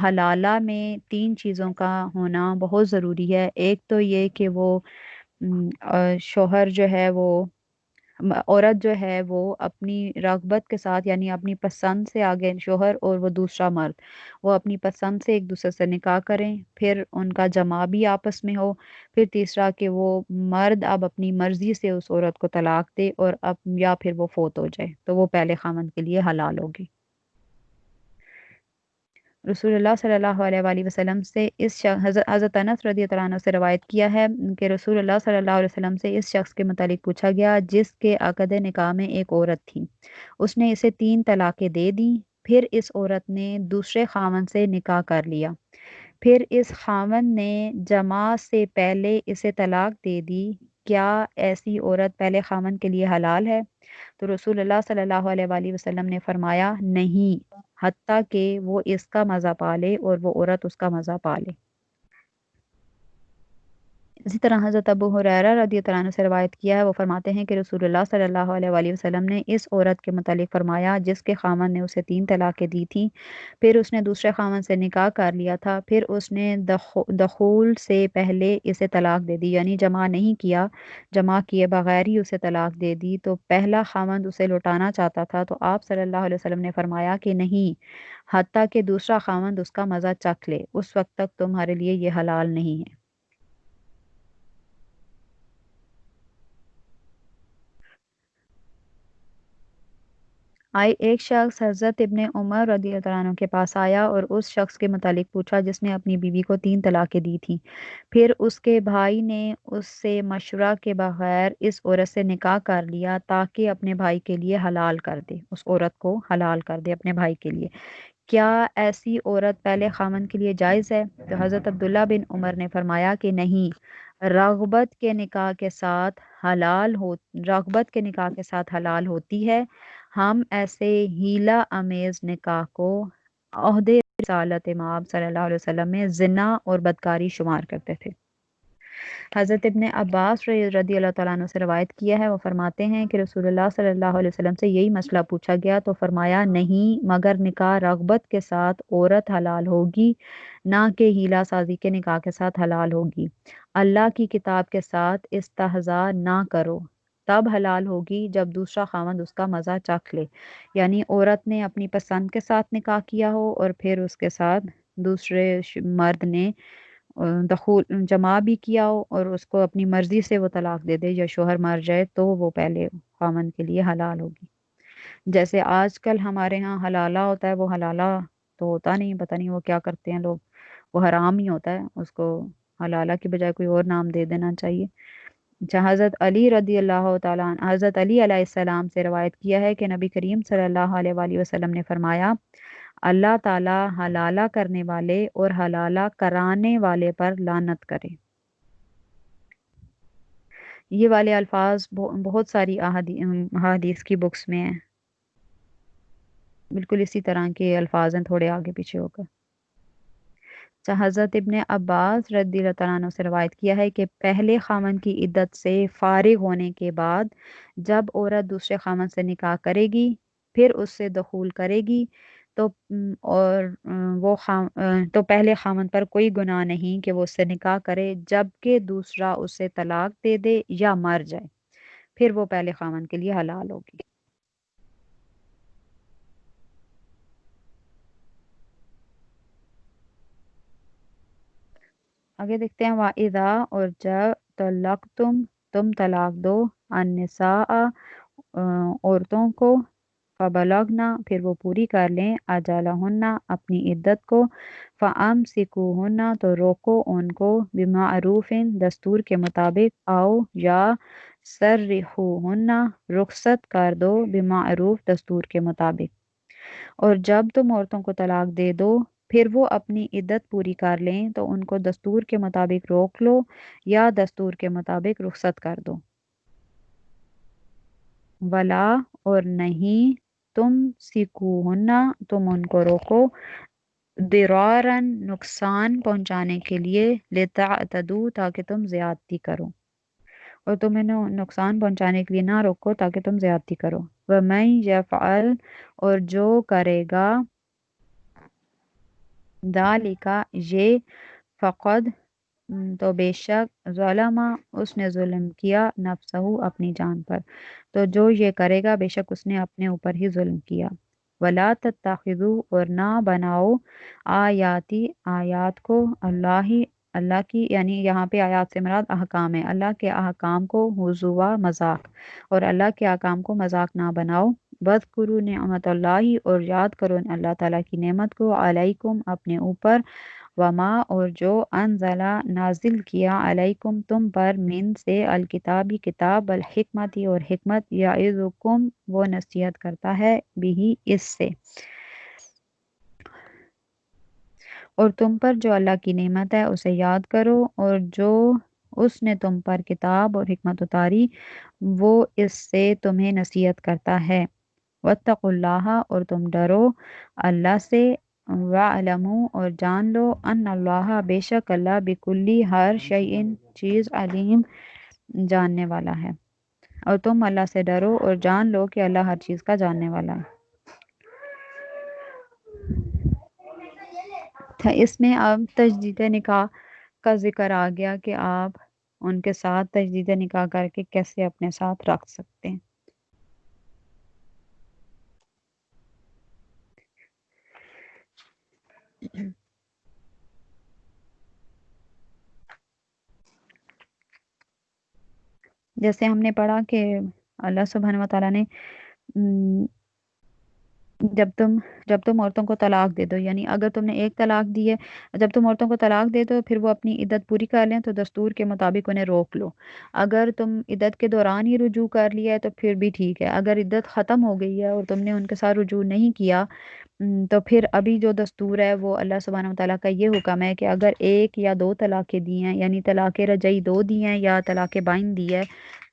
حلالہ میں 3 چیزوں کا ہونا بہت ضروری ہے۔ ایک تو یہ کہ وہ شوہر جو ہے وہ عورت جو ہے وہ اپنی رغبت کے ساتھ، یعنی اپنی پسند سے، آگے شوہر اور وہ دوسرا مرد، وہ اپنی پسند سے ایک دوسرے سے نکاح کریں، پھر ان کا جمع بھی آپس میں ہو، پھر تیسرا کہ وہ مرد اب اپنی مرضی سے اس عورت کو طلاق دے، اور اب یا پھر وہ فوت ہو جائے تو وہ پہلے خاوند کے لیے حلال ہوگی۔ رسول اللہ صلی اللہ علیہ وآلہ وسلم سے حضرت انس رضی اللہ عنہ سے روایت کیا ہے کہ رسول اللہ صلی اللہ علیہ وسلم سے اس شخص کے متعلق پوچھا گیا جس کے عقد نکاح میں ایک عورت تھی، اس نے اسے 3 طلاقیں دے دیں، پھر اس عورت نے دوسرے خاوند سے نکاح کر لیا، پھر اس خاوند نے جماع سے پہلے اسے طلاق دے دی، کیا ایسی عورت پہلے خاوند کے لیے حلال ہے؟ تو رسول اللہ صلی اللہ علیہ وآلہ وسلم نے فرمایا نہیں، حتیٰ کہ وہ اس کا مزہ پالے اور وہ عورت اس کا مزہ پالے۔ اسی طرح حضرت ابو ہریرہ رضی اللہ عنہ سے روایت کیا ہے، وہ فرماتے ہیں کہ رسول اللہ صلی اللہ علیہ وآلہ وسلم نے اس عورت کے متعلق فرمایا جس کے خاوند نے اسے 3 طلاقیں دی تھیں، پھر اس نے دوسرے خاوند سے نکاح کر لیا تھا، پھر اس نے دخول سے پہلے اسے طلاق دے دی، یعنی جمع نہیں کیا، جمع کیے بغیر ہی اسے طلاق دے دی، تو پہلا خاوند اسے لوٹانا چاہتا تھا تو آپ صلی اللہ علیہ وسلم نے فرمایا کہ نہیں، حتیٰ کہ دوسرا خاوند اس کا مزہ چکھ لے، اس وقت تک تمہارے لیے یہ حلال نہیں ہے۔ ایک شخص حضرت ابن عمر رضی اللہ عنہ کے پاس آیا اور اس شخص کے متعلق پوچھا جس نے اپنی بیوی کو 3 طلاقیں دی تھیں، پھر اس کے بھائی نے اس سے مشورہ کے بغیر اس عورت سے نکاح کر لیا تاکہ اپنے بھائی کے لیے حلال کر دے، اس عورت کو حلال کر دے اپنے بھائی کے لیے، کیا ایسی عورت پہلے خاوند کے لیے جائز ہے؟ تو حضرت عبداللہ بن عمر نے فرمایا کہ نہیں، رغبت کے نکاح کے ساتھ رغبت کے نکاح کے ساتھ حلال ہوتی ہے، ہم ایسے ہیلا امیز نکاح کو عہد رسالت امام صلی اللہ علیہ وسلم میں زنا اور بدکاری شمار کرتے تھے۔ حضرت ابن عباس رضی اللہ تعالیٰ عنہ سے روایت کیا ہے، وہ فرماتے ہیں کہ رسول اللہ صلی اللہ علیہ وسلم سے یہی مسئلہ پوچھا گیا تو فرمایا نہیں، مگر نکاح رغبت کے ساتھ عورت حلال ہوگی، نہ کہ ہیلا سازی کے نکاح کے ساتھ حلال ہوگی۔ اللہ کی کتاب کے ساتھ استہزاء نہ کرو، تب حلال ہوگی جب دوسرا خاوند اس کا مزہ چکھ لے، یعنی عورت نے اپنی پسند کے ساتھ نکاح کیا ہو اور پھر اس کے ساتھ دوسرے مرد نے دخول جمع بھی کیا ہو اور اس کو اپنی مرضی سے وہ طلاق دے دے یا شوہر مر جائے تو وہ پہلے خاوند کے لیے حلال ہوگی۔ جیسے آج کل ہمارے ہاں حلالہ ہوتا ہے، وہ حلالہ تو ہوتا نہیں، پتہ نہیں وہ کیا کرتے ہیں لوگ، وہ حرام ہی ہوتا ہے، اس کو حلالہ کی بجائے کوئی اور نام دے دینا چاہیے۔ جہاں حضرت علی رضی اللہ تعالیٰ حضرت علی علیہ السلام سے روایت کیا ہے کہ نبی کریم صلی اللہ علیہ وآلہ وسلم نے فرمایا، اللہ تعالیٰ حلالہ کرنے والے اور حلالہ کرانے والے پر لعنت کرے۔ یہ والے الفاظ بہت ساری احادیث کی بکس میں ہیں، بالکل اسی طرح کے الفاظ ہیں تھوڑے آگے پیچھے ہو کر۔ حضرت ابن عباس رضی اللہ تعالیٰ عنہ سے روایت کیا ہے کہ پہلے خامن کی عدت سے فارغ ہونے کے بعد جب عورت دوسرے خامن سے نکاح کرے گی پھر اس سے دخول کرے گی تو تو پہلے خامن پر کوئی گناہ نہیں کہ وہ اس سے نکاح کرے جبکہ دوسرا اسے طلاق دے دے یا مر جائے، پھر وہ پہلے خامن کے لیے حلال ہوگی۔ آگے دیکھتے ہیں، وَإِذَا اور جب تم طلاق دو النساء عورتوں کو فبلغنا پھر وہ پوری کر لیں اجلہن اپنی عدت کو فامسکوہن تو روکو ان کو بمعروف دستور کے مطابق آؤ یا سرحوہن رخصت کر دو بمعروف دستور کے مطابق۔ اور جب تم عورتوں کو طلاق دے دو پھر وہ اپنی عدت پوری کر لیں تو ان کو دستور کے مطابق روک لو یا دستور کے مطابق رخصت کر دو۔ ولا اور نہیں تم سکوہن تم ان کو روکو ضرارن نقصان پہنچانے کے لیے لتعتدوا تاکہ تم زیادتی کرو، اور تم انہیں نقصان پہنچانے کے لیے نہ روکو تاکہ تم زیادتی کرو۔ وَمَن یفعل اور جو کرے گا ذالک یہ فقد تو بے شک ظلم اس نے ظلم کیا نفسہ اپنی جان پر، تو جو یہ کرے گا بے شک اس نے اپنے اوپر ہی ظلم کیا۔ ولا تتخذوا اور نہ بناؤ آیاتی آیات کو اللہ کی یعنی یہاں پہ آیات سے مراد احکام ہے، اللہ کے احکام کو ہزوا مذاق، اور اللہ کے احکام کو مذاق نہ بناؤ۔ وَاذْكُرُوا نعمت اللہ اور یاد کرو اللہ تعالیٰ کی نعمت کو علیکم اپنے اوپر، وما اور جو انزلہ نازل کیا علیکم تم پر من سے الکتابی کتاب الحکمتی اور حکمت یعظکم وہ نصیحت کرتا ہے بھی اس سے، اور تم پر جو اللہ کی نعمت ہے اسے یاد کرو اور جو اس نے تم پر کتاب اور حکمت اتاری وہ اس سے تمہیں نصیحت کرتا ہے۔ واتقوا اللہ اور تم ڈرو اللہ سے، وَاعْلَمُوا اور جان لو ان اللہ بے شک اللہ بکلی ہر شیء چیز علیم جاننے والا ہے، اور تم اللہ سے ڈرو اور جان لو کہ اللہ ہر چیز کا جاننے والا ہے۔ اس میں اب تجدید نکاح کا ذکر آ گیا کہ آپ ان کے ساتھ تجدید نکاح کر کے کیسے اپنے ساتھ رکھ سکتے ہیں۔ جیسے ہم نے پڑھا کہ اللہ سبحانہ و تعالیٰ نے جب تم عورتوں کو طلاق دے دو، یعنی اگر تم نے ایک طلاق دی ہے، جب تم عورتوں کو طلاق دے دو پھر وہ اپنی عدت پوری کر لیں تو دستور کے مطابق انہیں روک لو۔ اگر تم عدت کے دوران ہی رجوع کر لیا ہے تو پھر بھی ٹھیک ہے، اگر عدت ختم ہو گئی ہے اور تم نے ان کے ساتھ رجوع نہیں کیا تو پھر ابھی جو دستور ہے وہ اللہ سبحانہ وتعالیٰ کا یہ حکم ہے کہ اگر ایک یا دو طلاقیں دی ہیں، یعنی طلاق رجعی 2 دی ہیں یا طلاق بائن دی ہے،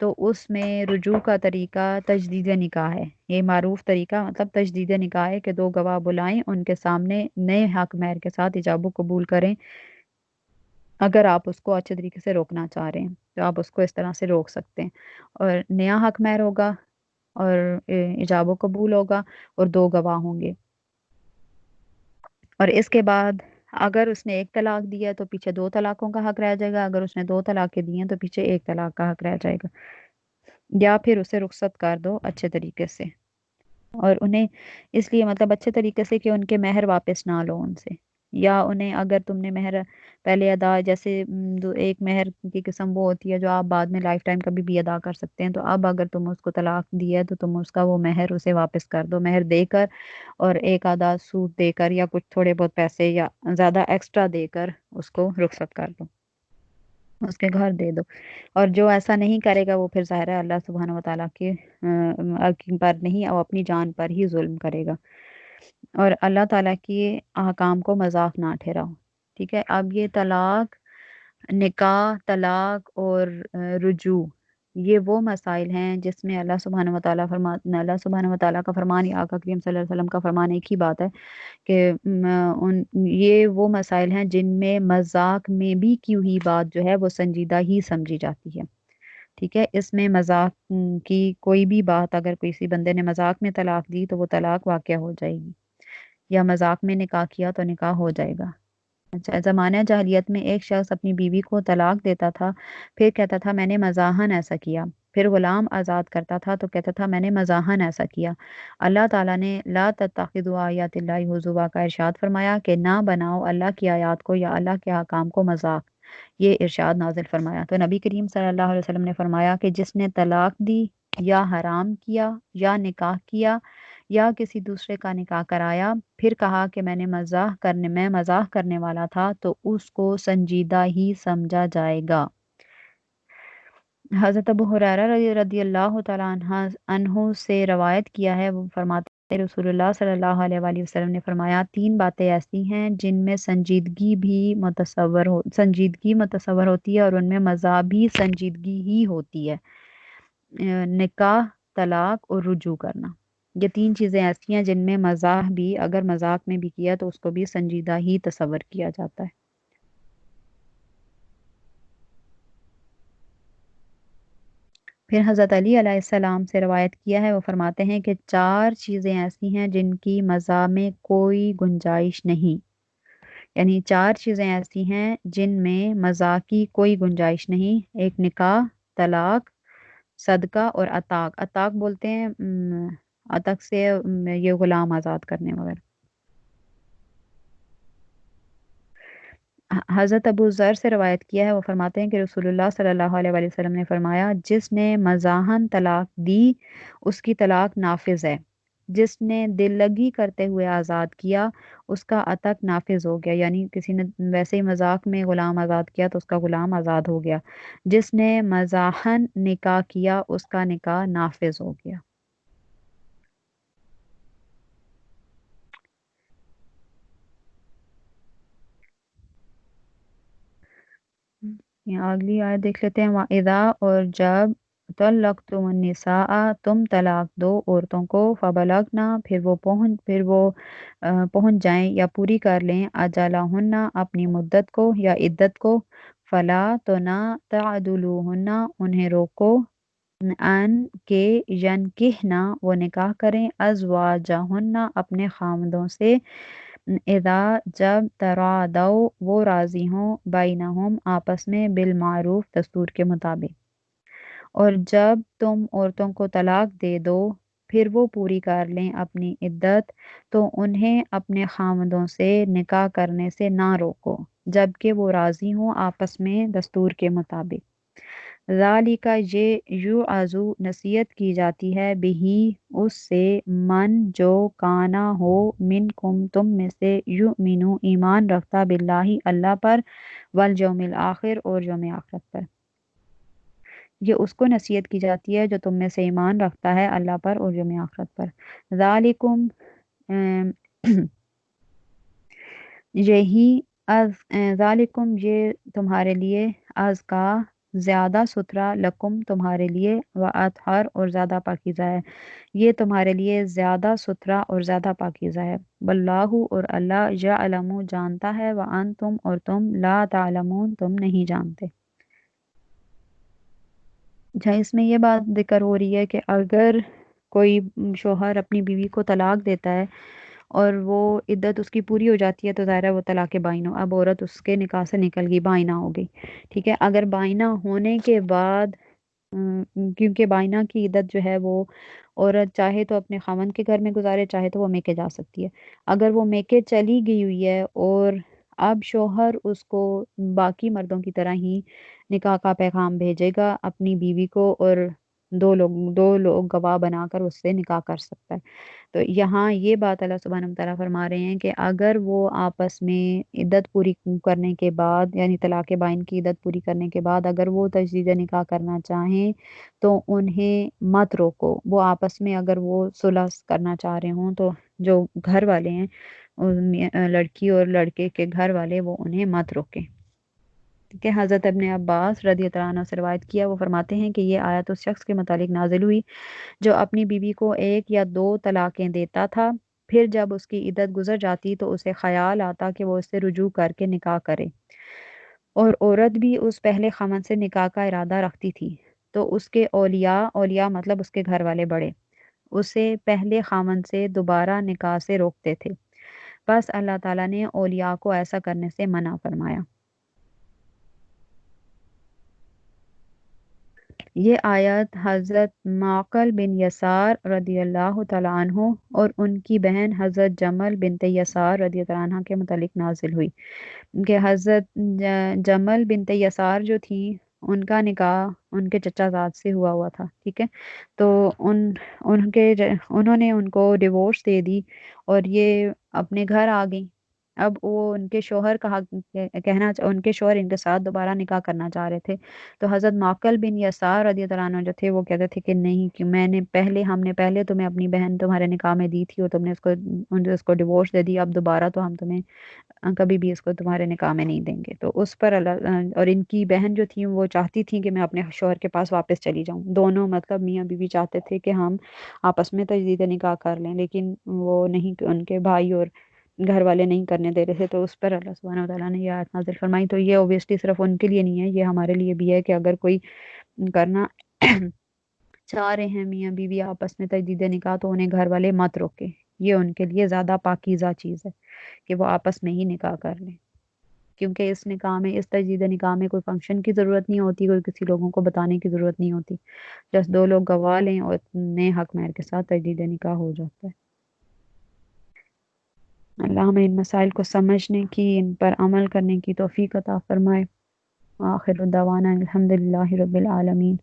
تو اس میں رجوع کا طریقہ تجدید نکاح ہے۔ یہ معروف طریقہ مطلب تجدید نکاح ہے کہ 2 گواہ بلائیں، ان کے سامنے نئے حق مہر کے ساتھ ایجاب و قبول کریں، اگر آپ اس کو اچھے طریقے سے روکنا چاہ رہے ہیں تو آپ اس کو اس طرح سے روک سکتے ہیں. اور نیا حق مہر ہوگا اور ایجاب و قبول ہوگا اور 2 گواہ ہوں گے. اور اس کے بعد اگر اس نے 1 طلاق دیا تو پیچھے 2 طلاقوں کا حق رہ جائے گا. اگر اس نے 2 طلاقیں دی ہیں تو پیچھے 1 طلاق کا حق رہ جائے گا. یا پھر اسے رخصت کر دو اچھے طریقے سے. اور انہیں اس لیے مطلب اچھے طریقے سے کہ ان کے مہر واپس نہ لو ان سے. یا انہیں اگر تم نے مہر پہلے ادا جیسے ایک مہر کی قسم وہ ہوتی ہے جو آپ بعد میں لائف ٹائم کبھی بھی ادا کر سکتے ہیں. تو اب اگر تم اس کو طلاق دی ہے تو تم اس کا وہ مہر اسے واپس کر دو. مہر دے کر اور 1 آدھا سود دے کر یا کچھ تھوڑے بہت پیسے یا زیادہ ایکسٹرا دے کر اس کو رخصت کر دو, اس کے گھر دے دو. اور جو ایسا نہیں کرے گا وہ پھر ظاہر ہے اللہ سبحانہ وتعالیٰ کے پر نہیں وہ اپنی جان پر ہی ظلم کرے گا. اور اللہ تعالیٰ کی احکام کو مذاق نہ ٹھہراؤ. ٹھیک ہے. اب یہ طلاق, نکاح, طلاق اور رجوع یہ وہ مسائل ہیں جس میں اللہ سبحانہ وتعالیٰ کا فرمان یا آقا کریم صلی اللہ علیہ وسلم کا فرمان ایک ہی بات ہے کہ یہ وہ مسائل ہیں جن میں مذاق میں بھی کی ہوئی بات جو ہے وہ سنجیدہ ہی سمجھی جاتی ہے. ٹھیک ہے. اس میں مذاق کی کوئی بھی بات اگر کسی بندے نے مذاق میں طلاق دی تو وہ طلاق واقع ہو جائے گی, یا مذاق میں نکاح کیا تو نکاح ہو جائے گا. اچھا, زمانہ جاہلیت میں ایک شخص اپنی بیوی کو طلاق دیتا تھا, پھر کہتا تھا میں نے مزاحن ایسا کیا. پھر غلام آزاد کرتا تھا تو کہتا تھا میں نے مزاحن ایسا کیا. اللہ تعالیٰ نے لا تتخذوا آیات اللہ حضوا کا ارشاد فرمایا کہ نہ بناؤ اللہ کی آیات کو یا اللہ کے احکام کو مذاق. یہ ارشاد نازل فرمایا. تو نبی کریم صلی اللہ علیہ وسلم نے فرمایا کہ جس نے طلاق دی یا حرام کیا یا نکاح کیا یا کسی دوسرے کا نکاح کرایا پھر کہا کہ میں مزاح کرنے والا تھا تو اس کو سنجیدہ ہی سمجھا جائے گا. حضرت ابو ہریرہ رضی اللہ تعالیٰ عنہ سے روایت کیا ہے, وہ فرماتے ہیں رسول اللہ صلی اللہ علیہ وآلہ وسلم نے فرمایا 3 باتیں ایسی ہیں جن میں سنجیدگی متصور ہوتی ہے اور ان میں مزاح بھی سنجیدگی ہی ہوتی ہے. نکاح, طلاق اور رجوع کرنا, یہ 3 چیزیں ایسی ہیں جن میں مزاح بھی اگر مذاق میں بھی کیا تو اس کو بھی سنجیدہ ہی تصور کیا جاتا ہے. پھر حضرت علی علیہ السلام سے روایت کیا ہے, وہ فرماتے ہیں کہ 4 چیزیں ایسی ہیں جن کی مزاح میں کوئی گنجائش نہیں. یعنی 4 چیزیں ایسی ہیں جن میں مزاح کی کوئی گنجائش نہیں. ایک نکاح, طلاق, صدقہ اور عتاق. عتاق بولتے ہیں عتق سے یہ غلام آزاد کرنے وغیرہ. حضرت ابو ذر سے روایت کیا ہے, وہ فرماتے ہیں کہ رسول اللہ صلی اللہ علیہ وآلہ وسلم نے فرمایا جس نے مزاحن طلاق دی اس کی طلاق نافذ ہے. جس نے دل لگی کرتے ہوئے آزاد کیا اس کا عتق نافذ ہو گیا. یعنی کسی نے ویسے ہی مذاق میں غلام آزاد کیا تو اس کا غلام آزاد ہو گیا. جس نے مزاحن نکاح کیا اس کا نکاح نافذ ہو گیا. یہاں اگلی آیت دیکھ لیتے ہیں. وَإِذَا اور جب طلقتم النساء تم طلاق دو عورتوں کو فبلغنا پھر وہ پہنچ جائیں یا پوری کر لیں اجلہن اپنی مدت کو یا عدت کو فلا تو نہ تعدلوہن انہیں روکو ان کے ینکحنا وہ نکاح کریں ازواجہن اپنے خامدوں سے اذا جب ترادو وہ راضی ہوں بینہم آپس میں بالمعروف دستور کے مطابق. اور جب تم عورتوں کو طلاق دے دو پھر وہ پوری کر لیں اپنی عدت تو انہیں اپنے خامدوں سے نکاح کرنے سے نہ روکو جبکہ وہ راضی ہوں آپس میں دستور کے مطابق. ذالک یہ یوعظو نصیحت کی جاتی ہے بہی اس سے من جو کانا ہو منکم تم میں سے یؤمنو ایمان رکھتا باللہ اللہ پر والیوم الآخر اور یوم آخرت پر. یہ اس کو نصیحت کی جاتی ہے جو تم میں سے ایمان رکھتا ہے اللہ پر اور یوم آخرت پر. ذالکم یہی ذالکم یہ تمہارے لیے ازکا زیادہ ستھرا لکم تمہارے لیے، و اطہر اور زیادہ پاکیزہ ہے، یہ تمہارے لیے زیادہ ستھرا اور زیادہ پاکیزہ ہے، واللہ اور اللہ یعلم جانتا ہے، وانتم اور تم لا تعلمون تم نہیں جانتے۔ اچھا، اس میں یہ بات ذکر ہو رہی ہے کہ اگر کوئی شوہر اپنی بیوی کو طلاق دیتا ہے اور وہ عدت اس کی پوری ہو جاتی ہے تو ظاہر ہے وہ طلاق بائن ہو، اب عورت اس کے نکاح سے نکل گئی، بائنہ ہو گئی، ٹھیک ہے۔ اگر بائنہ ہونے کے بعد کیونکہ بائنہ کی عدت جو ہے وہ عورت چاہے تو اپنے خاوند کے گھر میں گزارے، چاہے تو وہ میکے جا سکتی ہے۔ اگر وہ میکے چلی گئی ہوئی ہے اور اب شوہر اس کو باقی مردوں کی طرح ہی نکاح کا پیغام بھیجے گا اپنی بیوی کو، اور دو لوگ گواہ بنا کر اس سے نکاح کر سکتا ہے۔ تو یہاں یہ بات اللہ سبحانہ وتعالیٰ فرما رہے ہیں کہ اگر وہ آپس میں عدت پوری کرنے کے بعد، یعنی طلاق بائن کی عدت پوری کرنے کے بعد اگر وہ تجدید نکاح کرنا چاہیں تو انہیں مت روکو۔ وہ آپس میں اگر وہ صلح کرنا چاہ رہے ہوں تو جو گھر والے ہیں، لڑکی اور لڑکے کے گھر والے، وہ انہیں مت روکیں۔ کہ حضرت ابن عباس رضی اللہ عنہ سے روایت کیا، وہ فرماتے ہیں کہ یہ آیت اس شخص کے متعلق نازل ہوئی جو اپنی بیوی کو 1 یا 2 طلاقیں دیتا تھا، پھر جب اس کی عدت گزر جاتی تو اسے خیال آتا کہ وہ اس سے رجوع کر کے نکاح کرے، اور عورت بھی اس پہلے خاوند سے نکاح کا ارادہ رکھتی تھی، تو اس کے اولیاء مطلب اس کے گھر والے بڑے، اسے پہلے خاوند سے دوبارہ نکاح سے روکتے تھے، بس اللہ تعالیٰ نے اولیاء کو ایسا کرنے سے منع فرمایا۔ یہ آیت حضرت معقل بن یسار رضی اللہ تعالیٰ عنہ اور ان کی بہن حضرت جمل بنت یسار رضی اللہ عنہ کے متعلق نازل ہوئی کہ حضرت جمل بنت یسار جو تھی، ان کا نکاح ان کے چچا زاد سے ہوا تھا، ٹھیک ہے۔ تو انہوں نے ان کو ڈیورس دے دی اور یہ اپنے گھر آ گئی۔ اب وہ ان کے شوہر ان کے شوہر ان کے ساتھ دوبارہ نکاح کرنا چاہ رہے تھے، تو حضرت معقل بن یسار رضی اللہ عنہ جو تھے وہ کہتے تھے کہ نہیں، کہ ہم نے پہلے تمہیں اپنی بہن تمہارے نکاح میں دی تھی اور تم نے اس کو ڈیورس دے دی، اب دوبارہ تو ہم تمہیں کبھی بھی اس کو تمہارے نکاح میں نہیں دیں گے۔ تو اس پر اور ان کی بہن جو تھی وہ چاہتی تھی کہ میں اپنے شوہر کے پاس واپس چلی جاؤں، دونوں مطلب میاں بیوی چاہتے تھے کہ ہم آپس میں تجدید نکاح کر لیں، لیکن وہ نہیں، ان کے بھائی اور گھر والے نہیں کرنے دے رہے تھے، تو اس پر اللہ سبحانہ وتعالیٰ نے یہ آیت نازل فرمائی۔ تو یہ اوبیسلی صرف ان کے لیے نہیں ہے، یہ ہمارے لیے بھی ہے کہ اگر کوئی کرنا چاہ رہے ہیں میاں بیوی آپس میں تجدید نکاح تو انہیں گھر والے مت روکے، یہ ان کے لیے زیادہ پاکیزہ چیز ہے کہ وہ آپس میں ہی نکاح کر لیں، کیونکہ اس نکاح میں، اس تجدید نکاح میں کوئی فنکشن کی ضرورت نہیں ہوتی، کوئی کسی لوگوں کو بتانے کی ضرورت نہیں ہوتی، جس 2 لوگ گواہ لیں اور نئے حق مہر کے ساتھ تجدید نکاح ہو جاتا ہے۔ اللہ ہمیں ان مسائل کو سمجھنے کی، ان پر عمل کرنے کی توفیق عطا فرمائے۔ آخر دعوانا الحمدللہ رب العالمین۔